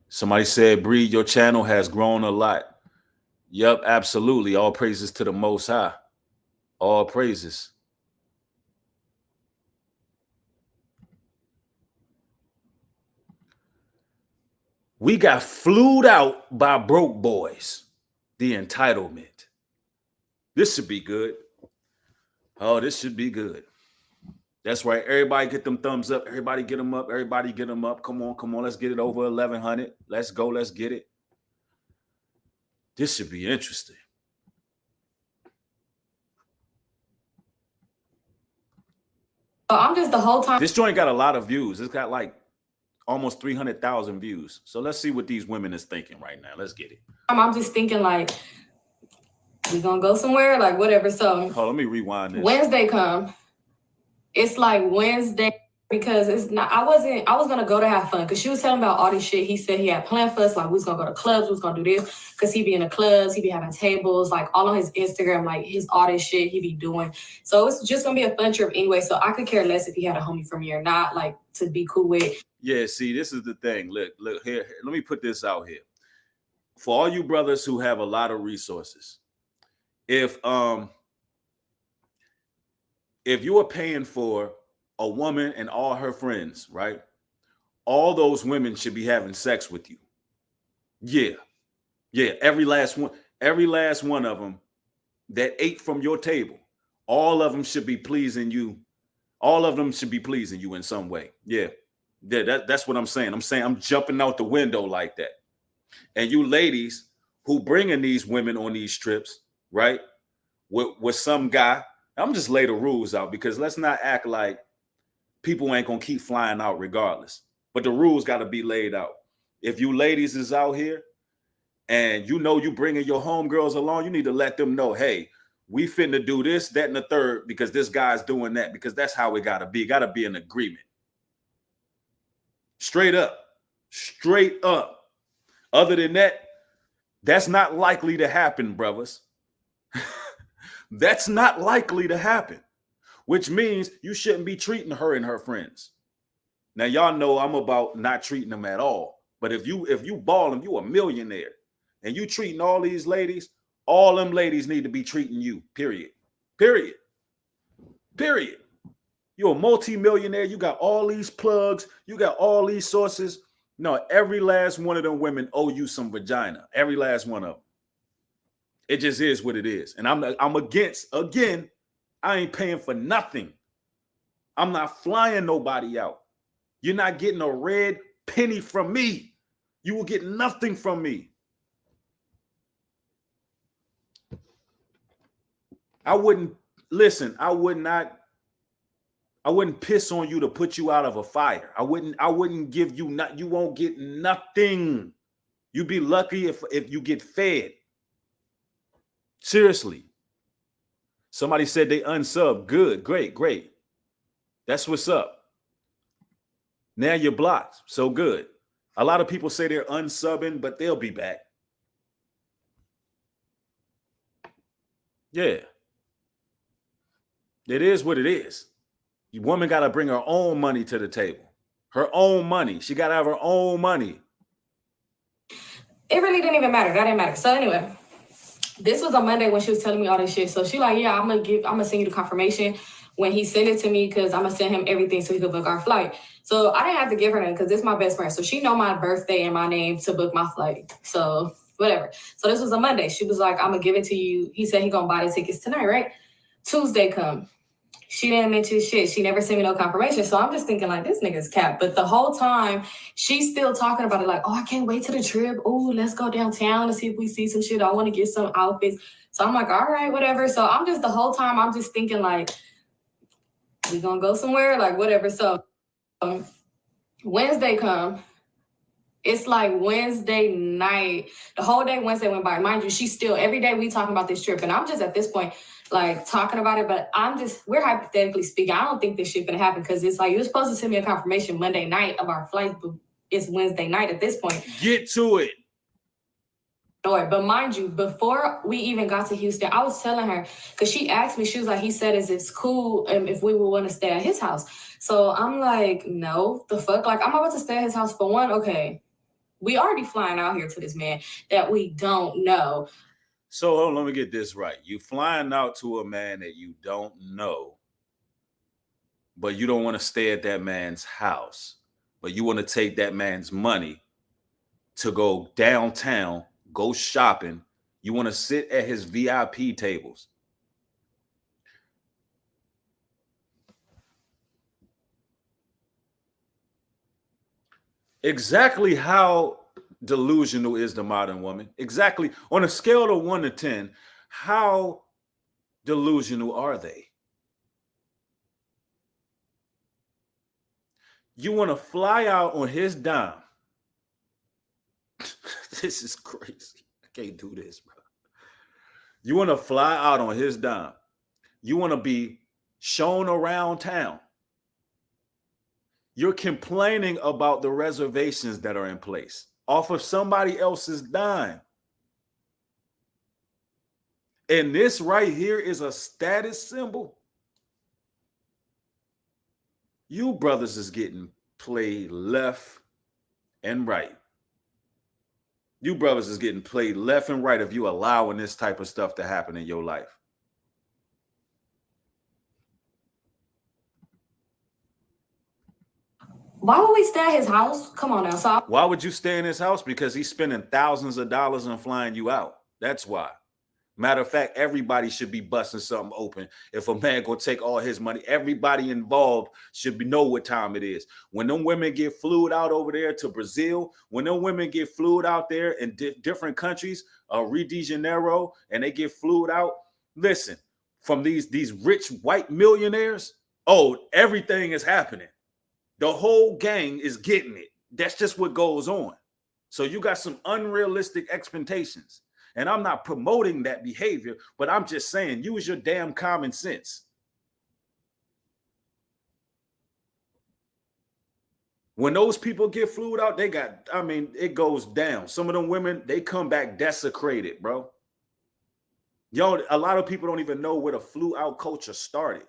Somebody said, Bree, your channel has grown a lot. Yep, absolutely. All praises to the Most High. All praises. We got flued out by broke boys. The entitlement. This should be good. Oh, this should be good. That's right. Everybody get them thumbs up. Everybody get them up. Everybody get them up. Come on, come on. Let's get it over 1,100. Let's go. Let's get it. This should be interesting. I'm just the whole time. This joint got a lot of views. It's got like almost 300,000 views. So let's see what these women is thinking right now. Let's get it. I'm just thinking like, we gonna go somewhere, like whatever. So let me rewind this. Wednesday come. It's like Wednesday because it's not. I was gonna go to have fun because she was telling about all this shit. He said he had planned for us. Like we was gonna go to clubs. We was gonna do this because he be in the clubs. He be having tables, like all on his Instagram, like his all this shit he be doing. So it's just gonna be a fun trip anyway. So I could care less if he had a homie from me or not. Like to be cool with. Yeah. See, this is the thing. Look here. Let me put this out here for all you brothers who have a lot of resources. If you are paying for a woman and all her friends, right? All those women should be having sex with you. Yeah. Yeah. Every last one of them that ate from your table, all of them should be pleasing you. All of them should be pleasing you in some way. Yeah. Yeah. That's what I'm saying. I'm jumping out the window like that. And you ladies who bringing these women on these trips, right? With some guy, I'm just lay the rules out because let's not act like people ain't gonna keep flying out regardless. But the rules got to be laid out. If you ladies is out here and you know you bringing your homegirls along, you need to let them know, hey, we finna do this, that, and the third because this guy's doing that because that's how it gotta be. Gotta be an agreement. Straight up. Straight up. Other than that, that's not likely to happen, brothers. That's not likely to happen, which means you shouldn't be treating her and her friends. Now, y'all know I'm about not treating them at all. But if you ball them, you a millionaire and you treating all these ladies, all them ladies need to be treating you, period. Period. Period. You're a multi-millionaire. You got all these plugs. You got all these sources. No, every last one of them women owe you some vagina. Every last one of them. It just is what it is. And I'm against, again, I ain't paying for nothing. I'm not flying nobody out. You're not getting a red penny from me. You will get nothing from me. I wouldn't piss on you to put you out of a fire. I wouldn't give you you won't get nothing. You'd be lucky if you get fed. Seriously. Somebody said they unsub. Good, great. That's what's up. Now you're blocked. So good. A lot of people say they're unsubbing, but they'll be back. Yeah. It is what it is. The woman got to bring her own money to the table. Her own money. She got to have her own money. It really didn't even matter. That didn't matter. So anyway, this was on Monday when she was telling me all this shit. So she like, yeah, I'm gonna send you the confirmation when he sent it to me, because I'm gonna send him everything so he could book our flight. So I didn't have to give her that because this is my best friend. So she know my birthday and my name to book my flight. So whatever. So this was a Monday. She was like, I'm gonna give it to you. He said he gonna buy the tickets tonight, right? Tuesday come. She didn't mention shit. She never sent me no confirmation. So I'm just thinking like, this nigga's cap. But the whole time she's still talking about it like, oh, I can't wait till the trip. Oh, let's go downtown to see if we see some shit. I want to get some outfits. So I'm like, all right, whatever. So I'm just the whole time I'm just thinking like, we gonna go somewhere, like whatever. So Wednesday come. It's like Wednesday night. The whole day Wednesday went by. Mind you, she's still every day we talking about this trip. And I'm just at this point like talking about it, but we're hypothetically speaking. I don't think this shit gonna happen because it's like you're supposed to send me a confirmation Monday night of our flight, but it's Wednesday night at this point. Get to it. But mind you, before we even got to Houston, I was telling her, because she asked me, she was like, he said, is it cool if we would want to stay at his house? So I'm like, no, the fuck? Like, I'm about to stay at his house for one. Okay, we already flying out here to this man that we don't know. So hold on, let me get this right. You flying out to a man that you don't know, but you don't want to stay at that man's house, but you want to take that man's money to go downtown, go shopping. You want to sit at his VIP tables. Exactly how delusional is the modern woman? Exactly. On a scale of 1 to 10, how delusional are they? You want to fly out on his dime. This is crazy. I can't do this, bro. You want to fly out on his dime. You want to be shown around town. You're complaining about the reservations that are in place off of somebody else's dime. And this right here is a status symbol. You brothers is getting played left and right. You brothers is getting played left and right if you allowing this type of stuff to happen in your life. Why would we stay at his house? Come on now. Why would you stay in his house? Because he's spending thousands of dollars on flying you out. That's why. Matter of fact, everybody should be busting something open. If a man gonna take all his money, everybody involved should know what time it is. When them women get flued out over there to Brazil, when them women get flued out there in different countries, Rio de Janeiro, and they get flued out, listen, from these rich white millionaires, oh, everything is happening. The whole gang is getting it. That's just what goes on. So you got some unrealistic expectations. And I'm not promoting that behavior, but I'm just saying, use your damn common sense. When those people get flued out, it goes down. Some of them women, they come back desecrated, bro. Yo, a lot of people don't even know where the flew out culture started.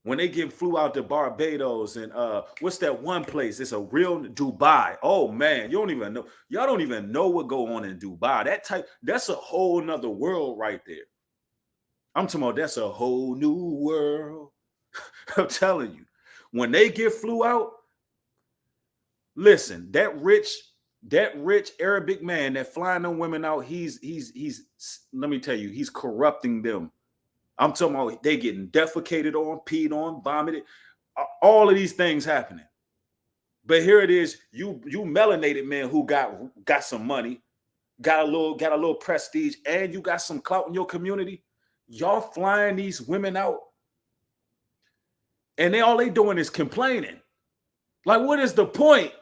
When they get flew out to Barbados and what's that one place? It's a real Dubai. Oh man, you don't even know. Y'all don't even know what go on in Dubai. That's a whole nother world right there. I'm talking about that's a whole new world. I'm telling you, when they get flew out, listen, that rich Arabic man that flying them women out, he's let me tell you, he's corrupting them. I'm talking about they getting defecated on, peed on, vomited, all of these things happening. But here it is, you melanated men who got some money, got a little prestige, and you got some clout in your community. Y'all flying these women out, and all they doing is complaining. Like, what is the point?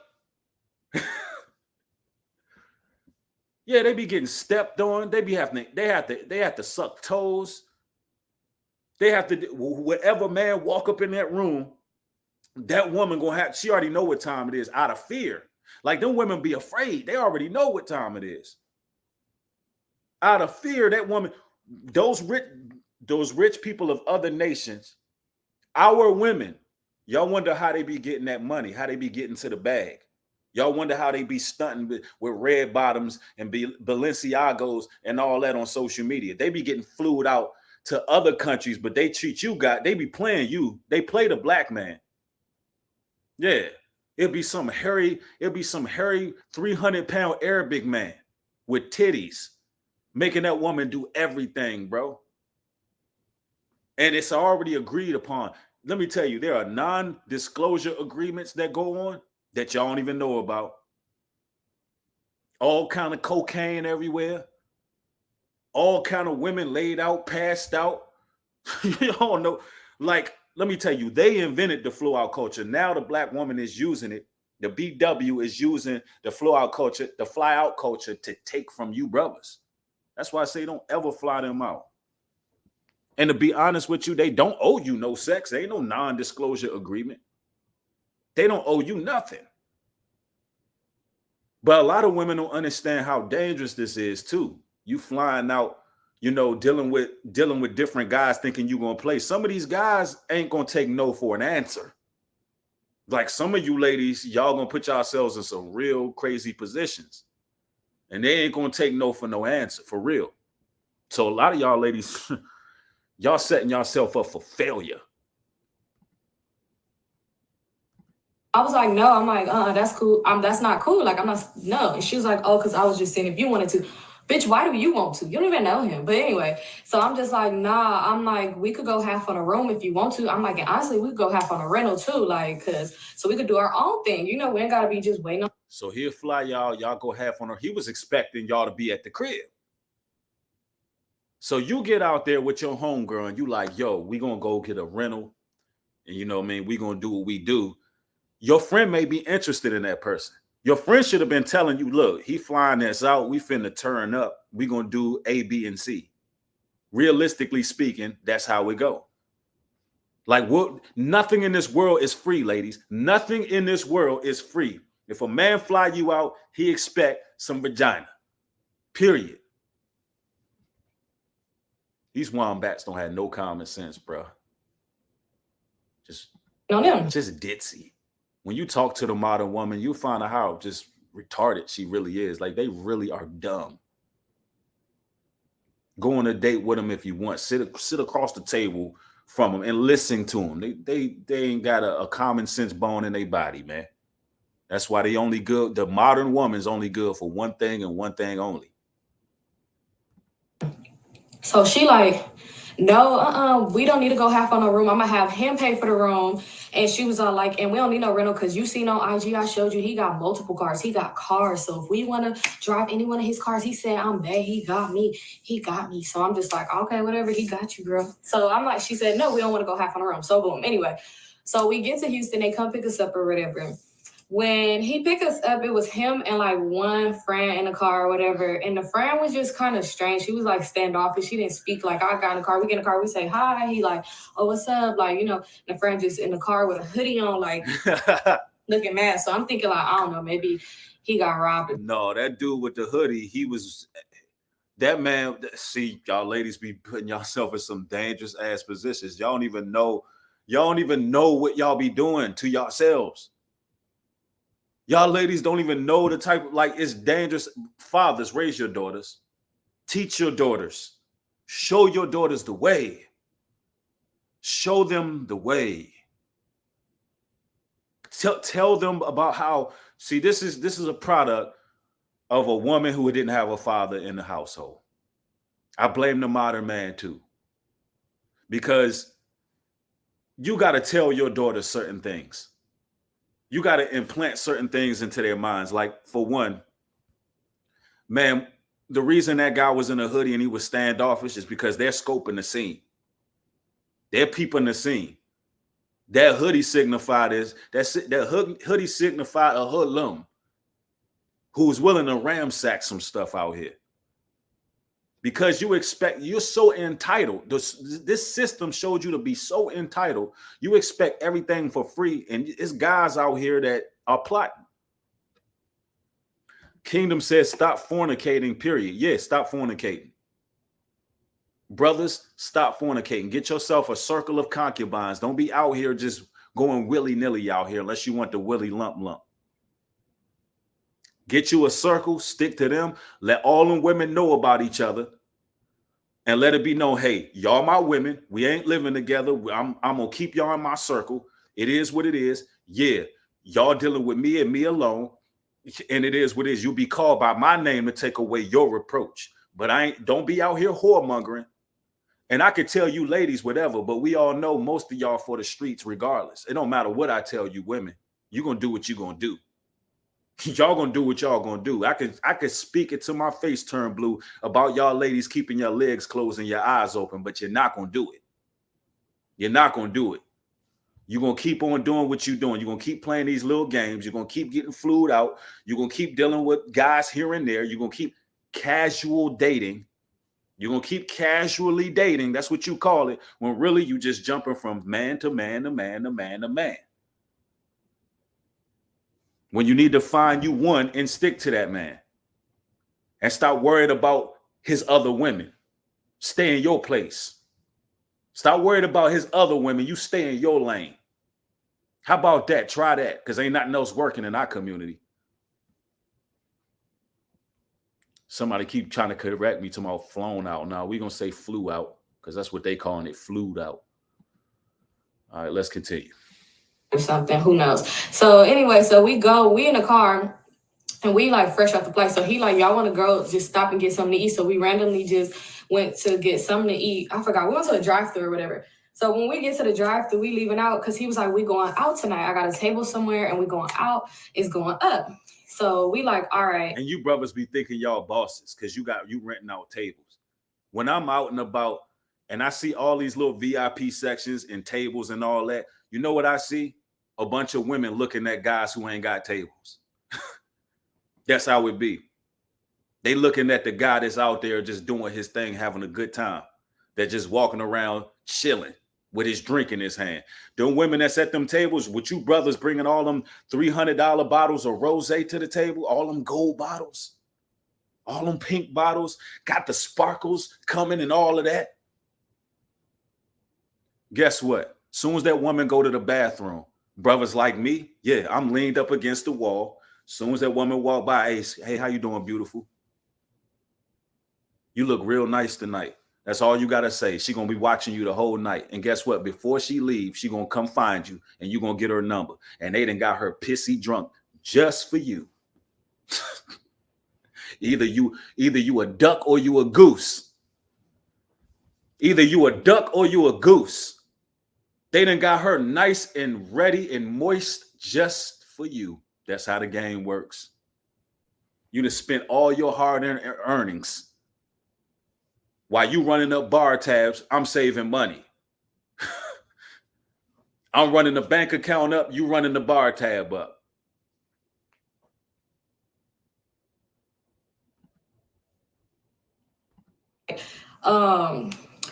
Yeah, they be getting stepped on. They have to suck toes. They have to, whatever man walk up in that room, that woman gonna have, she already know what time it is out of fear. Like them women be afraid. They already know what time it is. Out of fear, that woman, those rich people of other nations, our women, y'all wonder how they be getting that money, how they be getting to the bag. Y'all wonder how they be stunting with red bottoms and Balenciagos and all that on social media. They be getting flued out to other countries, but they treat you guys, they be playing you. They play the black man. Yeah. It'd be some hairy 300-pound Arabic man with titties, making that woman do everything, bro. And it's already agreed upon. Let me tell you, there are non-disclosure agreements that go on that y'all don't even know about. All kind of cocaine everywhere. All kind of women laid out, passed out. You don't know. Like, let me tell you, they invented the flow out culture. Now the black woman is using it. The BW is using the flow out culture, the fly out culture to take from you brothers. That's why I say don't ever fly them out. And to be honest with you, they don't owe you no sex. There ain't no non-disclosure agreement. They don't owe you nothing. But a lot of women don't understand how dangerous this is too. You flying out, you know, dealing with different guys thinking you're going to play. Some of these guys ain't going to take no for an answer. Like some of you ladies, y'all going to put yourselves in some real crazy positions. And they ain't going to take no for no answer, for real. So a lot of y'all ladies, y'all setting yourself up for failure. I was like, no. I'm like, that's cool. That's not cool. Like, I'm not, no. And she was like, oh, because I was just saying if you wanted to. Bitch, why do you want to? You don't even know him. But anyway, so I'm just like, nah. I'm like, we could go half on a room if you want to. I'm like, and honestly, we could go half on a rental too. Like, so we could do our own thing. You know, we ain't got to be just waiting on. So he'll fly y'all. Y'all go half on her. He was expecting y'all to be at the crib. So you get out there with your homegirl and you like, yo, we going to go get a rental. And you know what I mean? We going to do what we do. Your friend may be interested in that person. Your friend should have been telling you, look, he flying us out. We finna turn up. We going to do A, B, and C. Realistically speaking, that's how we go. Like, what? Nothing in this world is free, ladies. Nothing in this world is free. If a man fly you out, he expect some vagina. Period. These wombats don't have no common sense, bro. Just ditzy. When you talk to the modern woman, you find out how just retarded she really is. Like, they really are dumb. Go on a date with them if you want. Sit across the table from them and listen to them. They ain't got a common sense bone in their body, man. That's why they only good. The modern woman's only good for one thing and one thing only. So she like, no, we don't need to go half on a room. I'm gonna have him pay for the room. And she was all like, and we don't need no rental because you seen on IG, I showed you, he got multiple cars. He got cars. So if we want to drive any one of his cars, he said, I'm bad. He got me. So I'm just like, okay, whatever. He got you, girl. So I'm like, she said, no, we don't want to go half on a room. So boom. Anyway, so we get to Houston. They come pick us up or whatever. When he picked us up, it was him and like one friend in the car or whatever. And the friend was just kind of strange. She was like standoffish. She didn't speak. Like, I got in the car. We get in the car. We say hi. He like, oh, what's up? Like, you know, the friend just in the car with a hoodie on, like looking mad. So I'm thinking like, I don't know, maybe he got robbed. No, that dude with the hoodie, that man. See, y'all ladies be putting yourself in some dangerous ass positions. Y'all don't even know what y'all be doing to yourselves. Y'all ladies don't even know the type of, like, it's dangerous. Fathers, raise your daughters. Teach your daughters. Show your daughters the way. Show them the way. Tell them about how, see, this is a product of a woman who didn't have a father in the household. I blame the modern man too. Because you got to tell your daughters certain things. You got to implant certain things into their minds. Like, for one, man, the reason that guy was in a hoodie and he was standoffish is because they're scoping the scene. They're peeping the scene. That hoodie signified hoodie signified a hoodlum who's willing to ramsack some stuff out here. Because you're so entitled. This system showed you to be so entitled. You expect everything for free. And it's guys out here that are plotting. Kingdom says, stop fornicating, period. Yeah, stop fornicating. Brothers, stop fornicating. Get yourself a circle of concubines. Don't be out here just going willy-nilly out here unless you want the willy lump. Get you a circle, stick to them. Let all them women know about each other. And let it be known, hey, y'all my women. We ain't living together. I'm going to keep y'all in my circle. It is what it is. Yeah, y'all dealing with me and me alone. And it is what it is. You'll be called by my name to take away your reproach. But don't be out here whoremongering. And I could tell you ladies whatever, but we all know most of y'all for the streets regardless. It don't matter what I tell you women. You're going to do what you're going to do. Y'all going to do what y'all going to do. I could speak it to my face turn blue about y'all ladies keeping your legs closed and your eyes open, but you're not going to do it. You're not going to do it. You're going to keep on doing what you're doing. You're going to keep playing these little games. You're going to keep getting flued out. You're going to keep dealing with guys here and there. You're going to keep casual dating. You're going to keep casually dating. That's what you call it. When really you just jumping from man to man to man to man to man. When you need to find you one and stick to that man. And stop worrying about his other women. Stay in your place. Stop worried about his other women. You stay in your lane. How about that? Try that, because ain't nothing else working in our community. Somebody keep trying to correct me to my flown out. Now we're going to say flew out, because that's what they calling it, flued out. All right, let's continue. Or something, who knows? So anyway, so we in the car and we like fresh out the place. So he like, y'all want to go just stop and get something to eat. So we randomly just went to get something to eat. I forgot. We went to a drive-thru or whatever. So when we get to the drive-thru, we leaving out because he was like, we going out tonight. I got a table somewhere and we going out. It's going up. So we like, all right. And you brothers be thinking y'all bosses because you renting out tables. When I'm out and about and I see all these little VIP sections and tables and all that, you know what I see? A bunch of women looking at guys who ain't got tables. That's how it be. They looking at the guy that's out there just doing his thing, having a good time. They're just walking around chilling with his drink in his hand. Them women that's at them tables, with you brothers bringing all them $300 bottles of rosé to the table, all them gold bottles, all them pink bottles, got the sparkles coming and all of that. Guess what? Soon as that woman go to the bathroom, brothers like me, yeah, I'm leaned up against the wall. Soon as that woman walk by, hey, how you doing, beautiful? You look real nice tonight. That's all you got to say. She going to be watching you the whole night. And guess what? Before she leaves, she going to come find you and you going to get her number. And they done got her pissy drunk just for you. Either you a duck or you a goose. Either you a duck or you a goose. They done got her nice and ready and moist just for you. That's how the game works. You done spent all your hard-earned earnings. While you running up bar tabs, I'm saving money. I'm running the bank account up, you running the bar tab up.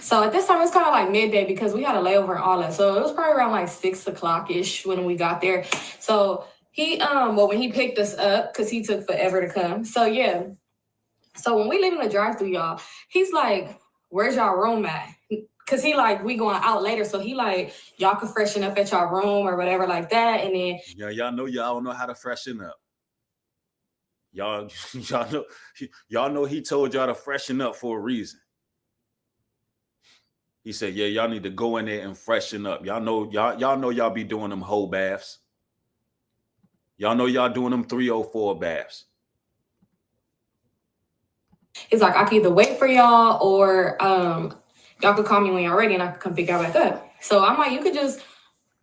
So at this time, it's kind of like midday because we had a layover and all that. So it was probably around like 6 o'clock-ish when we got there. So he, when he picked us up, because he took forever to come. So yeah. So when we leaving the drive-thru, y'all, he's like, where's y'all room at? Because he like, we going out later. So he like, y'all can freshen up at y'all room or whatever like that. And then yeah, y'all don't know how to freshen up. Y'all know he told y'all to freshen up for a reason. He said, yeah, y'all need to go in there and freshen up. Y'all know y'all be doing them whole baths. Y'all know y'all doing them 304 baths. He's like, I can either wait for y'all or y'all could call me when y'all ready and I can come pick y'all back up. So I'm like, you could just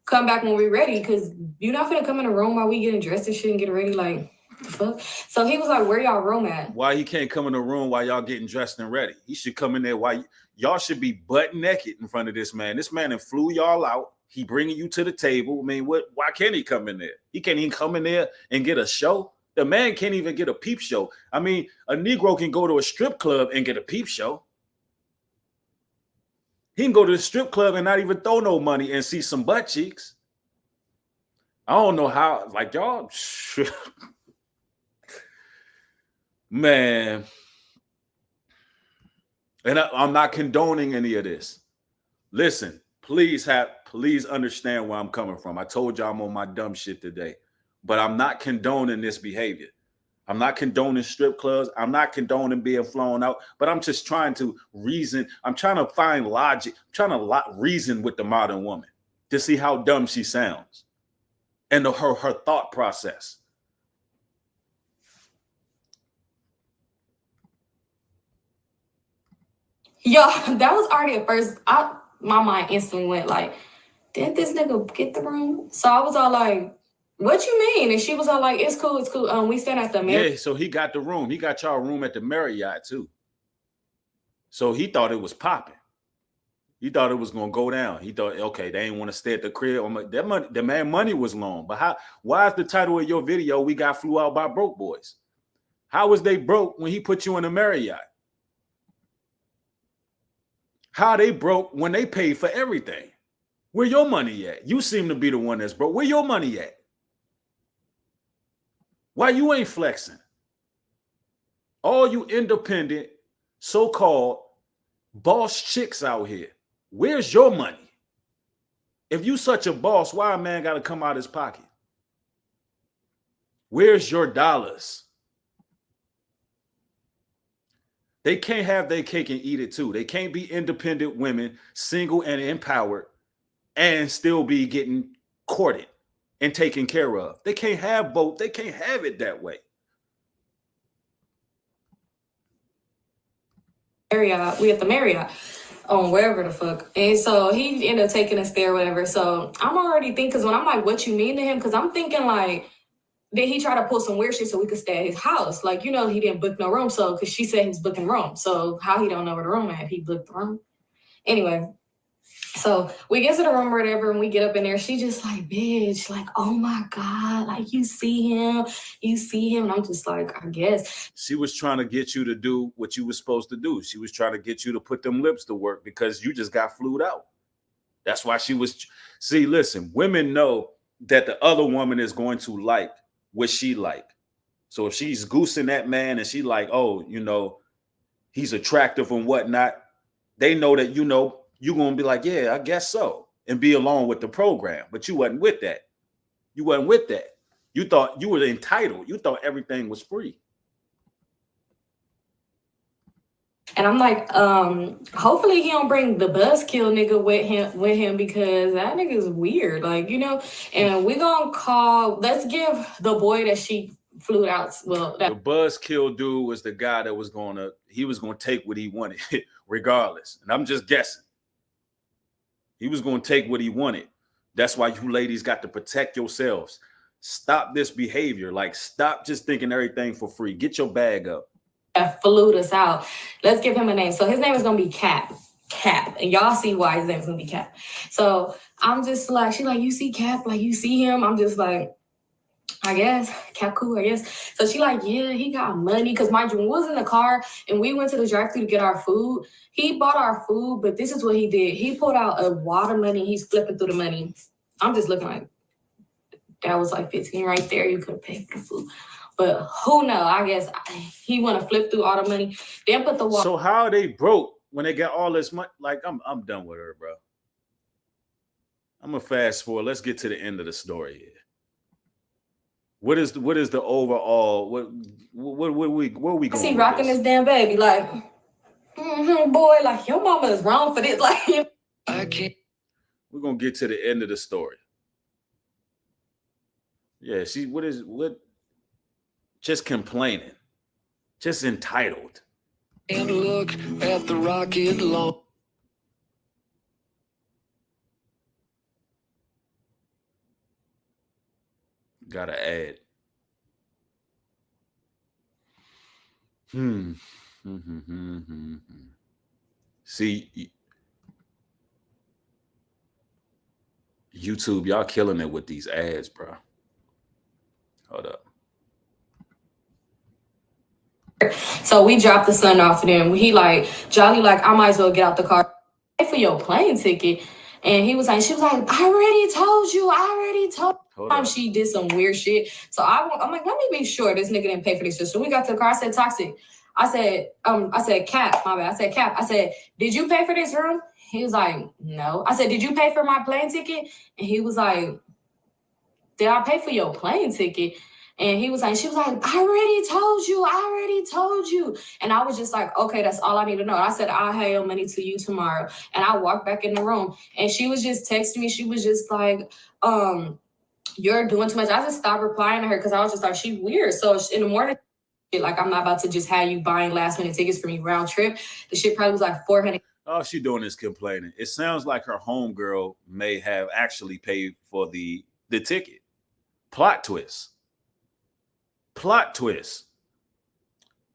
come back when we're ready because you're not going to come in the room while we getting dressed and shit and get ready. Like, the fuck? So he was like, where y'all room at? Why he can't come in the room while y'all getting dressed and ready? He should come in there while y'all should be butt naked in front of this man. This man and flew y'all out. He bringing you to the table. I mean, why can't he come in there? He can't even come in there and get a show. The man can't even get a peep show. I mean, a Negro can go to a strip club and get a peep show. He can go to the strip club and not even throw no money and see some butt cheeks. I don't know how, like y'all, man. And I'm not condoning any of this. Listen, please understand where I'm coming from. I told y'all I'm on my dumb shit today, but I'm not condoning this behavior. I'm not condoning strip clubs. I'm not condoning being flown out, but I'm just trying to reason. I'm trying to find logic. I'm trying to reason with the modern woman to see how dumb she sounds and her thought process. Yo, that was already at first. My mind instantly went like, didn't this nigga get the room? So I was all like, what you mean? And she was all like, it's cool, it's cool. We stayed at the Marriott. Yeah, so he got the room. He got y'all room at the Marriott too. So he thought it was popping. He thought it was gonna go down. He thought, okay, they ain't want to stay at the crib. That money, the man money was long. But why is the title of your video, We Got Flew Out by Broke Boys? How was they broke when he put you in the Marriott? How they broke when they paid for everything? Where your money at? You seem to be the one that's broke. Where your money at? Why you ain't flexing? All you independent, so-called boss chicks out here, where's your money? If you such a boss, why a man got to come out his pocket? Where's your dollars? They can't have their cake and eat it too. They can't be independent women, single and empowered, and still be getting courted and taken care of. They can't have both. They can't have it that way. Marriott, we at the Marriott on wherever the fuck. And so he ended up taking us there, whatever. So I'm already thinking, because when I'm like, what you mean to him? Because I'm thinking like, did he try to pull some weird shit so we could stay at his house? Like, you know, he didn't book no room. So, because she said he was booking room. So how he don't know where the room at? He booked the room. Anyway, so we get to the room or whatever, and we get up in there. She just like, bitch, like, oh my God, like you see him. And I'm just like, I guess. She was trying to get you to do what you were supposed to do. She was trying to get you to put them lips to work because you just got flued out. That's why she was. See, listen, women know that the other woman is going to like what she like. So if she's goosing that man and she like, oh, you know, he's attractive and whatnot, they know that, you know, you're going to be like, yeah, I guess so, and be along with the program. But you wasn't with that. You wasn't with that. You thought you were entitled. You thought everything was free. And I'm like, hopefully he don't bring the buzzkill nigga with him because that nigga is weird, like, you know. And we gonna call. Let's give the boy that she flew out. Well, the buzzkill dude was the guy that was gonna take what he wanted, regardless. And I'm just guessing. He was gonna take what he wanted. That's why you ladies got to protect yourselves. Stop this behavior. Like, stop just thinking everything for free. Get your bag up. That flew us out. Let's give him a name. So his name is gonna be Cap. And y'all see why his name is gonna be Cap. So I'm just like, she's like, you see Cap, like you see him. I'm just like, I guess Cap cool, I guess. So she like, yeah, he got money. Cause mind you, we was in the car and we went to the drive-thru to get our food. He bought our food, but this is what he did. He pulled out a wad of money. He's flipping through the money. I'm just looking like, that was like 15 right there. You could have paid for the food. But who knows? I guess he want to flip through all the money. Then put the So how are they broke when they got all this money? Like, I'm done with her, bro. I'm gonna fast forward. Let's get to the end of the story here. What is the overall? What are we going? See, rocking this damn baby, like, boy, like your mama is wrong for this. Like, I can't. We're gonna get to the end of the story. Yeah, what? Just complaining, just entitled. And look at the rocket launch. Gotta add. See, YouTube, y'all killing it with these ads, bro. Hold up. So we dropped the son off, and then he like, Jolly like, I might as well get out the car, pay for your plane ticket. And she was like, I already told you. She did some weird shit. So I'm like, let me be sure this nigga didn't pay for this shit. So we got to the car. I said, Toxic. I said, Cap, my bad. I said, Cap. I said, did you pay for this room? He was like, no. I said, did you pay for my plane ticket? And he was like, did I pay for your plane ticket? And she was like, I already told you. And I was just like, okay, that's all I need to know. I said, I'll have your money to you tomorrow. And I walked back in the room, and she was just texting me. She was just like, you're doing too much. I just stopped replying to her because I was just like, she weird. So in the morning, like, I'm not about to just have you buying last minute tickets for me round trip. The shit probably was like $400. All she doing is complaining. It sounds like her homegirl may have actually paid for the ticket. Plot twist.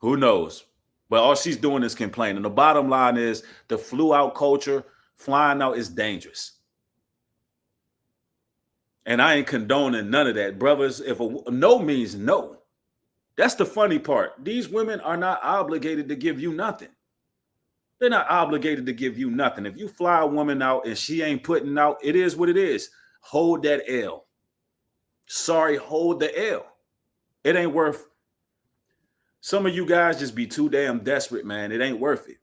Who knows? But all she's doing is complaining. The bottom line is the flew out culture, flying out is dangerous. And I ain't condoning none of that. Brothers, if a no means no. That's the funny part. These women are not obligated to give you nothing. They're not obligated to give you nothing. If you fly a woman out and she ain't putting out, it is what it is. Hold that L. Sorry, hold the L. It ain't worth. Some of you guys just be too damn desperate, man. It ain't worth it.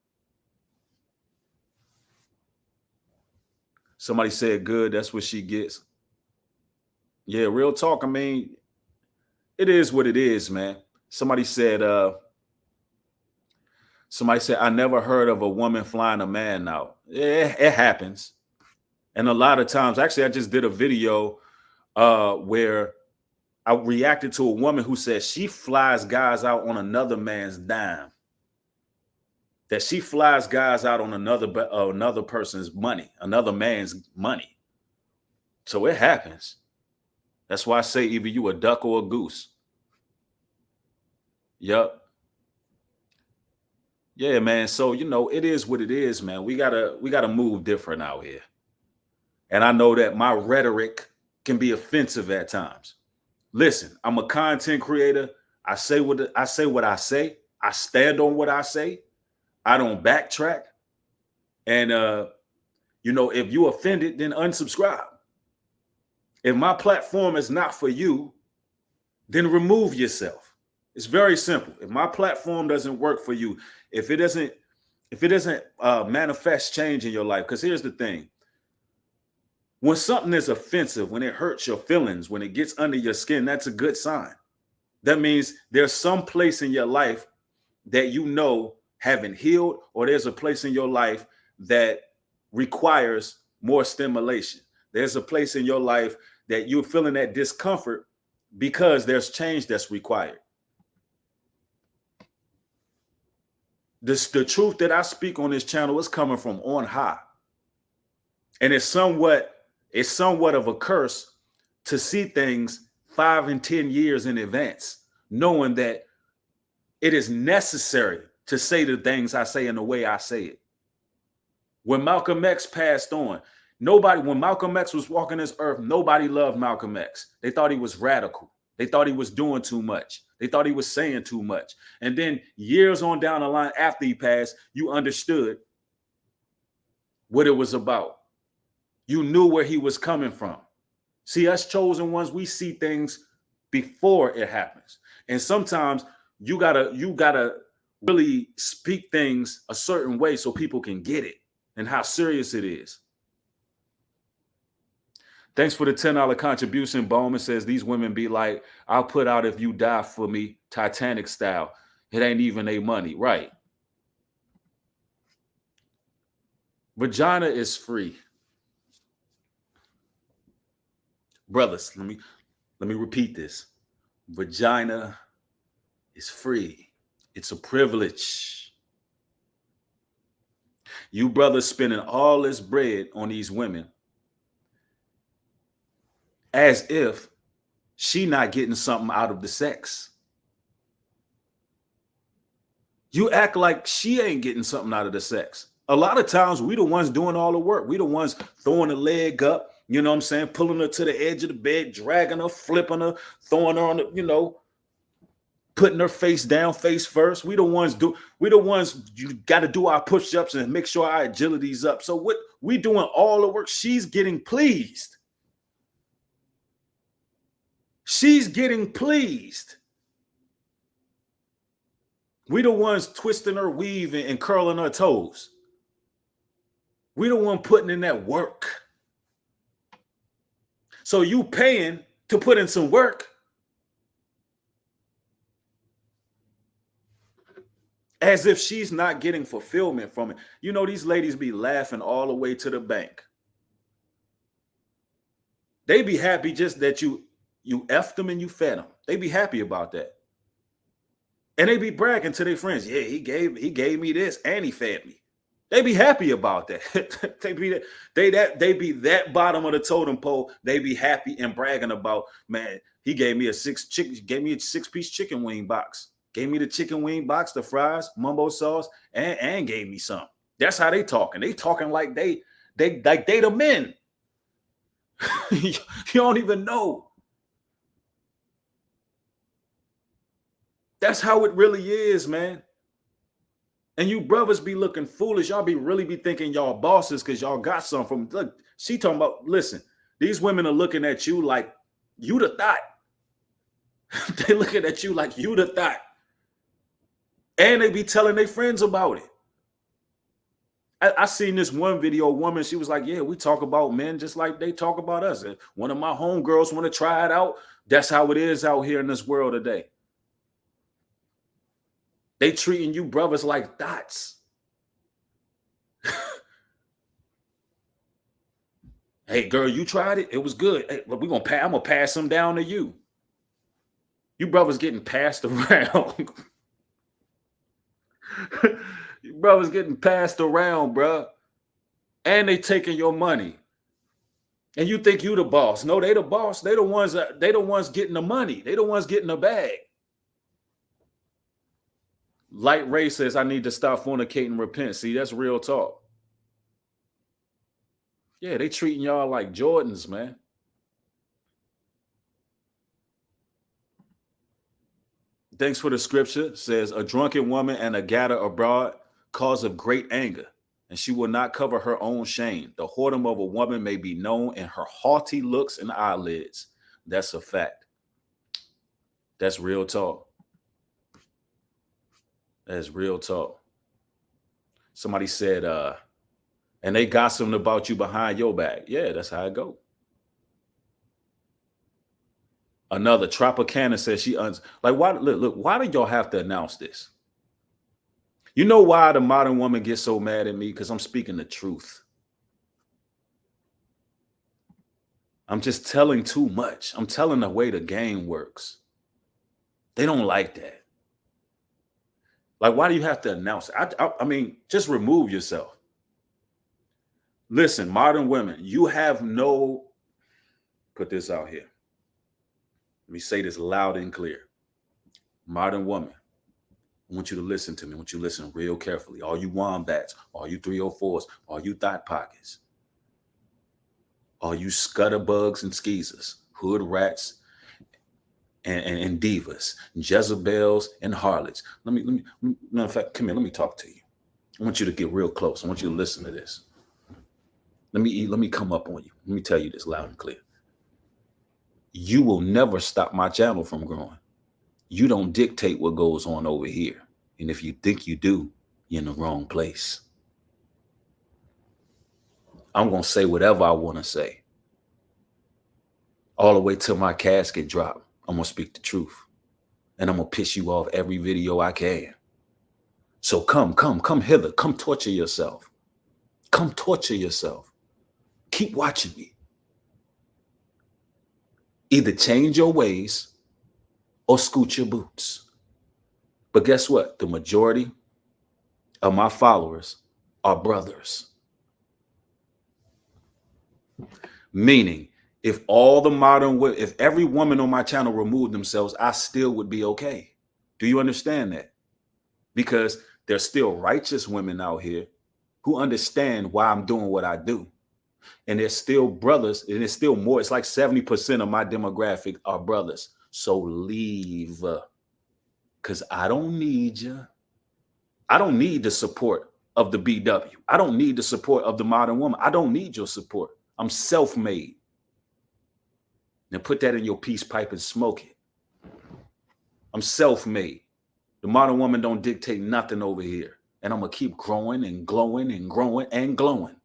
Somebody said good. That's what she gets. Yeah, real talk. I mean, it is what it is, man. Somebody said, I never heard of a woman flying a man out. Yeah, it happens. And a lot of times, actually, I just did a video where I reacted to a woman who said she flies guys out on another man's dime. That she flies guys out on another person's money, another man's money. So it happens. That's why I say either you a duck or a goose. Yup. Yeah, man. So, it is what it is, man. We gotta move different out here. And I know that my rhetoric can be offensive at times. Listen, I'm a content creator. I say what I say. I stand on what I say. I don't backtrack. And if you offended, then unsubscribe. If my platform is not for you, then remove yourself. It's very simple. If my platform doesn't work for you, if it doesn't manifest change in your life, because here's the thing. When something is offensive, when it hurts your feelings, when it gets under your skin, that's a good sign. That means there's some place in your life that haven't healed, or there's a place in your life that requires more stimulation. There's a place in your life that you're feeling that discomfort because there's change that's required. The truth that I speak on this channel is coming from on high. And it's somewhat of a curse to see things 5 and 10 years in advance, knowing that it is necessary to say the things I say in the way I say it. When Malcolm X passed on, when Malcolm X was walking this earth, nobody loved Malcolm X. They thought he was radical. They thought he was doing too much. They thought he was saying too much. And then years on down the line after he passed, you understood what it was about. You knew where he was coming from. See, us chosen ones, we see things before it happens. And sometimes you gotta really speak things a certain way so people can get it and how serious it is. Thanks for the $10 contribution. Bowman says these women be like, I'll put out if you die for me, Titanic style. It ain't even their money. Right. Vagina is free. Brothers, let me repeat this. Vagina is free. It's a privilege. You brothers spending all this bread on these women as if she not getting something out of the sex. You act like she ain't getting something out of the sex. A lot of times we the ones doing all the work. We the ones throwing the leg up, you know what I'm saying? Pulling her to the edge of the bed, dragging her, flipping her, throwing her on the, putting her face down, face first. We the ones you got to do our push-ups and make sure our agility's up. So what we doing all the work. She's getting pleased. She's getting pleased. We the ones twisting her weave and curling her toes. We the one putting in that work. So you paying to put in some work. As if she's not getting fulfillment from it. You know, these ladies be laughing all the way to the bank. They be happy just that you effed them and you fed them. They be happy about that. And they be bragging to their friends. Yeah, he gave me this and he fed me. They be happy about that. they be that bottom of the totem pole. They be happy and bragging about, man, he gave me a 6-piece chicken wing box. Gave me the chicken wing box, the fries, mumbo sauce, and gave me some. That's how they talking. They talking like they the men. You don't even know. That's how it really is, man. And you brothers be looking foolish. Y'all really be thinking y'all bosses because y'all got some from. Look, she talking about, listen, these women are looking at you like you the thought. They looking at you like you the thought. And they be telling their friends about it. I seen this one video, woman, she was like, yeah, we talk about men just like they talk about us. And one of my homegirls want to try it out. That's how it is out here in this world today. They treating you brothers like dots. Hey, girl, you tried it? It was good. Hey, look, I'm gonna pass them down to you. You brothers getting passed around. You brothers getting passed around, bruh. And they taking your money. And you think you the boss. No, they the boss. They the ones getting the money. They the ones getting the bag. Light Ray says, I need to stop fornicating and repent. See, that's real talk. Yeah, they treating y'all like Jordans, man. Thanks for the scripture. Says, a drunken woman and a gatter abroad, cause of great anger, and she will not cover her own shame. The whoredom of a woman may be known in her haughty looks and eyelids. That's a fact. That's real talk. That's real talk. Somebody said, and they gossiping about you behind your back. Yeah, that's how it go. Another Tropicana says why? Look, why do y'all have to announce this? You know why the modern woman gets so mad at me? Because I'm speaking the truth. I'm just telling too much. I'm telling the way the game works. They don't like that. Like, why do you have to announce it? I mean, just remove yourself. Listen, modern women, you have no, put this out here. Let me say this loud and clear. Modern woman, I want you to listen to me. I want you to listen real carefully. All you wombats, all you 304s, all you thought pockets, all you scutterbugs and skeezers, hood rats, and divas, Jezebels and harlots. Matter of fact, come here, let me talk to you. I want you to get real close. I want you to listen to this. Let me come up on you. Let me tell you this loud and clear. You will never stop my channel from growing. You don't dictate what goes on over here. And if you think you do, you're in the wrong place. I'm going to say whatever I want to say. All the way till my casket drop. I'm going to speak the truth. And I'm going to piss you off every video I can. So come hither. Come torture yourself. Come torture yourself. Keep watching me. Either change your ways or scoot your boots. But guess what? The majority of my followers are brothers. Meaning, if every woman on my channel removed themselves, I still would be okay. Do you understand that? Because there's still righteous women out here who understand why I'm doing what I do. And there's still brothers, and it's still more. It's like 70% of my demographic are brothers. So leave. because I don't need you. I don't need the support of the BW. I don't need the support of the modern woman. I don't need your support. I'm self-made. Now put that in your peace pipe and smoke it. I'm self-made. The modern woman don't dictate nothing over here. And I'm going to keep growing and glowing and growing and glowing.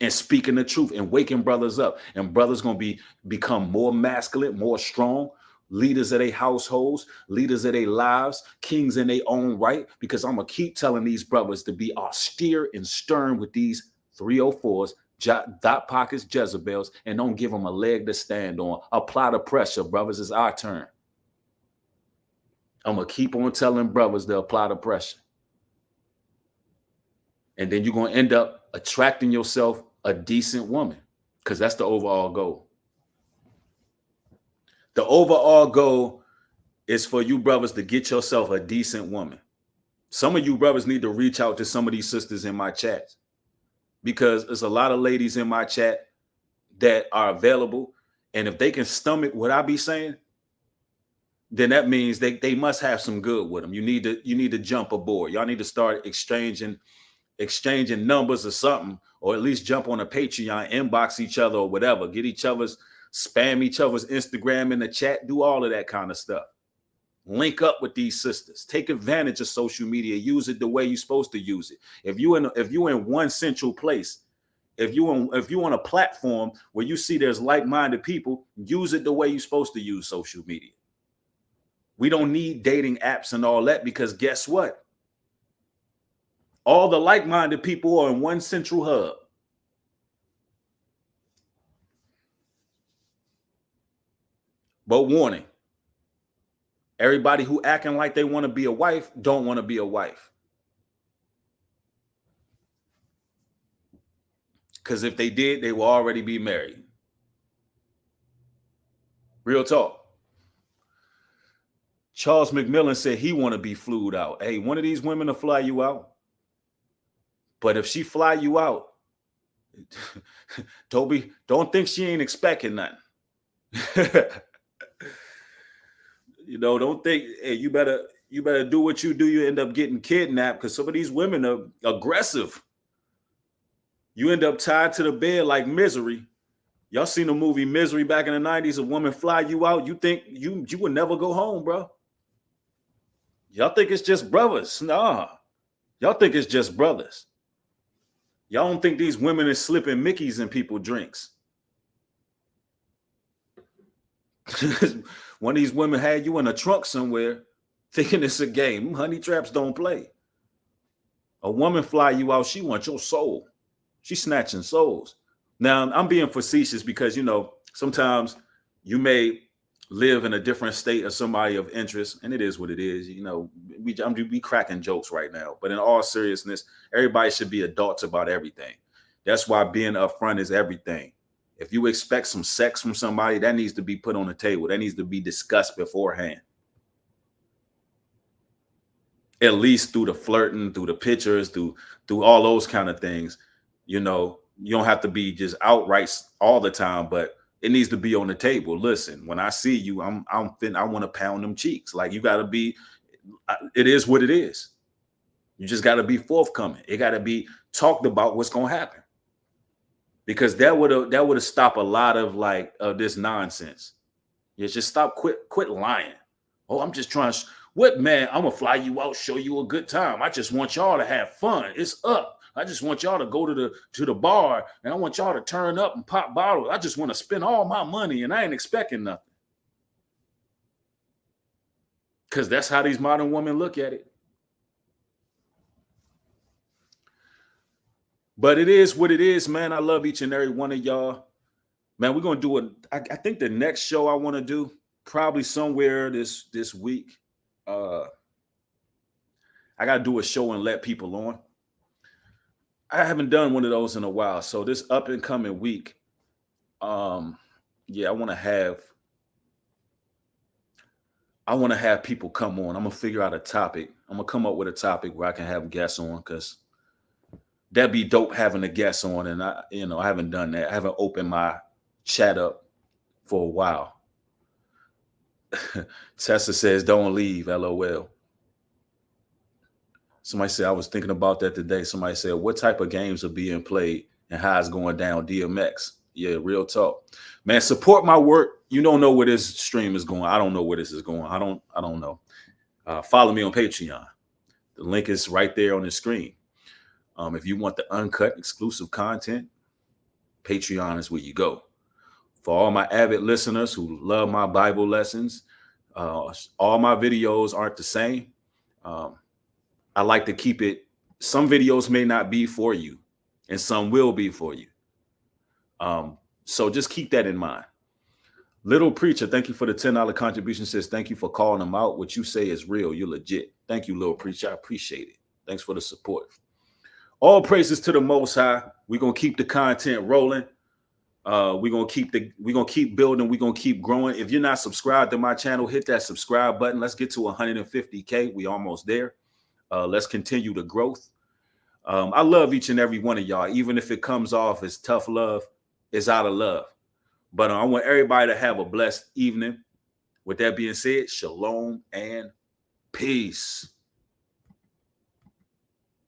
And speaking the truth and waking brothers up. And brothers going to become more masculine, more strong, leaders of their households, leaders of their lives, kings in their own right. Because I'm going to keep telling these brothers to be austere and stern with these 304s, dot pockets, Jezebels, and don't give them a leg to stand on. Apply the pressure, brothers. It's our turn. I'm going to keep on telling brothers to apply the pressure. And then you're going to end up attracting yourself a decent woman, because that's the overall goal. The overall goal is for you brothers to get yourself a decent woman. Some of you brothers need to reach out to some of these sisters in my chat, because there's a lot of ladies in my chat that are available. And if they can stomach what I be saying, then that means they must have some good with them. You need to jump aboard. Y'all need to start exchanging numbers or something, or at least jump on a Patreon, inbox each other or whatever, spam each other's Instagram in the chat, do all of that kind of stuff. Link up with these sisters. Take advantage of social media. Use it the way you're supposed to use it. If you in one central place, if you on a platform where you see there's like-minded people, use it the way you're supposed to use social media. We don't need dating apps and all that, because guess what? All the like-minded people are in one central hub. But warning, everybody who acting like they want to be a wife don't want to be a wife. Because if they did, they will already be married. Real talk. Charles McMillan said he want to be flued out. Hey, one of these women will fly you out. But if she fly you out, don't think she ain't expecting nothing. Don't think, hey, you better do what you do. You end up getting kidnapped, because some of these women are aggressive. You end up tied to the bed like Misery. Y'all seen the movie Misery back in the 90s? A woman fly you out. You think you would never go home, bro. Y'all think it's just brothers. Nah. Y'all think it's just brothers. Y'all don't think these women are slipping Mickeys in people's drinks. One of these women had you in a trunk somewhere thinking it's a game. Honey traps don't play. A woman fly you out, she wants your soul. She's snatching souls. Now, I'm being facetious because, sometimes you may live in a different state of somebody of interest, and it is what it is. We cracking jokes right now. But in all seriousness, everybody should be adults about everything. That's why being upfront is everything. If you expect some sex from somebody, that needs to be put on the table. That needs to be discussed beforehand. At least through the flirting, through the pictures, through all those kind of things. You don't have to be just outright all the time, but it needs to be on the table. Listen, when I see you, I want to pound them cheeks. Like, you got to be, it is what it is. You just got to be forthcoming. It got to be talked about what's going to happen. Because that would have stopped a lot of this nonsense. You just quit lying. Oh, I'm just trying to, what, man, I'm going to fly you out, show you a good time. I just want y'all to have fun. It's up. I just want y'all to go to the bar, and I want y'all to turn up and pop bottles. I just want to spend all my money, and I ain't expecting nothing. Because that's how these modern women look at it. But it is what it is, man. I love each and every one of y'all. Man, we're going to do I think the next show I want to do, probably somewhere this week. I got to do a show and let people on. I haven't done one of those in a while. So this up and coming week, I want to have people come on. I'm going to figure out a topic. I'm going to come up with a topic where I can have guests on, because that'd be dope having a guest on. And I haven't done that. I haven't opened my chat up for a while. Tessa says, don't leave, LOL. Somebody said, I was thinking about that today. Somebody said, what type of games are being played and how it's going down? DMX. Yeah, real talk. Man, support my work. You don't know where this stream is going. I don't know where this is going. I don't know. Follow me on Patreon. The link is right there on the screen. If you want the uncut exclusive content, Patreon is where you go. For all my avid listeners who love my Bible lessons, all my videos aren't the same. I like to keep it. Some videos may not be for you, and some will be for you. So just keep that in mind. Little Preacher, thank you for the $10 contribution. Says, thank you for calling them out. What you say is real. You're legit. Thank you, Little Preacher. I appreciate it. Thanks for the support. All praises to the Most High. We're going to keep the content rolling. We're going to keep building. We're going to keep growing. If you're not subscribed to my channel, hit that subscribe button. Let's get to 150K. We almost there. Let's continue the growth. I love each and every one of y'all. Even if it comes off as tough love, it's out of love. But I want everybody to have a blessed evening. With that being said, shalom and peace.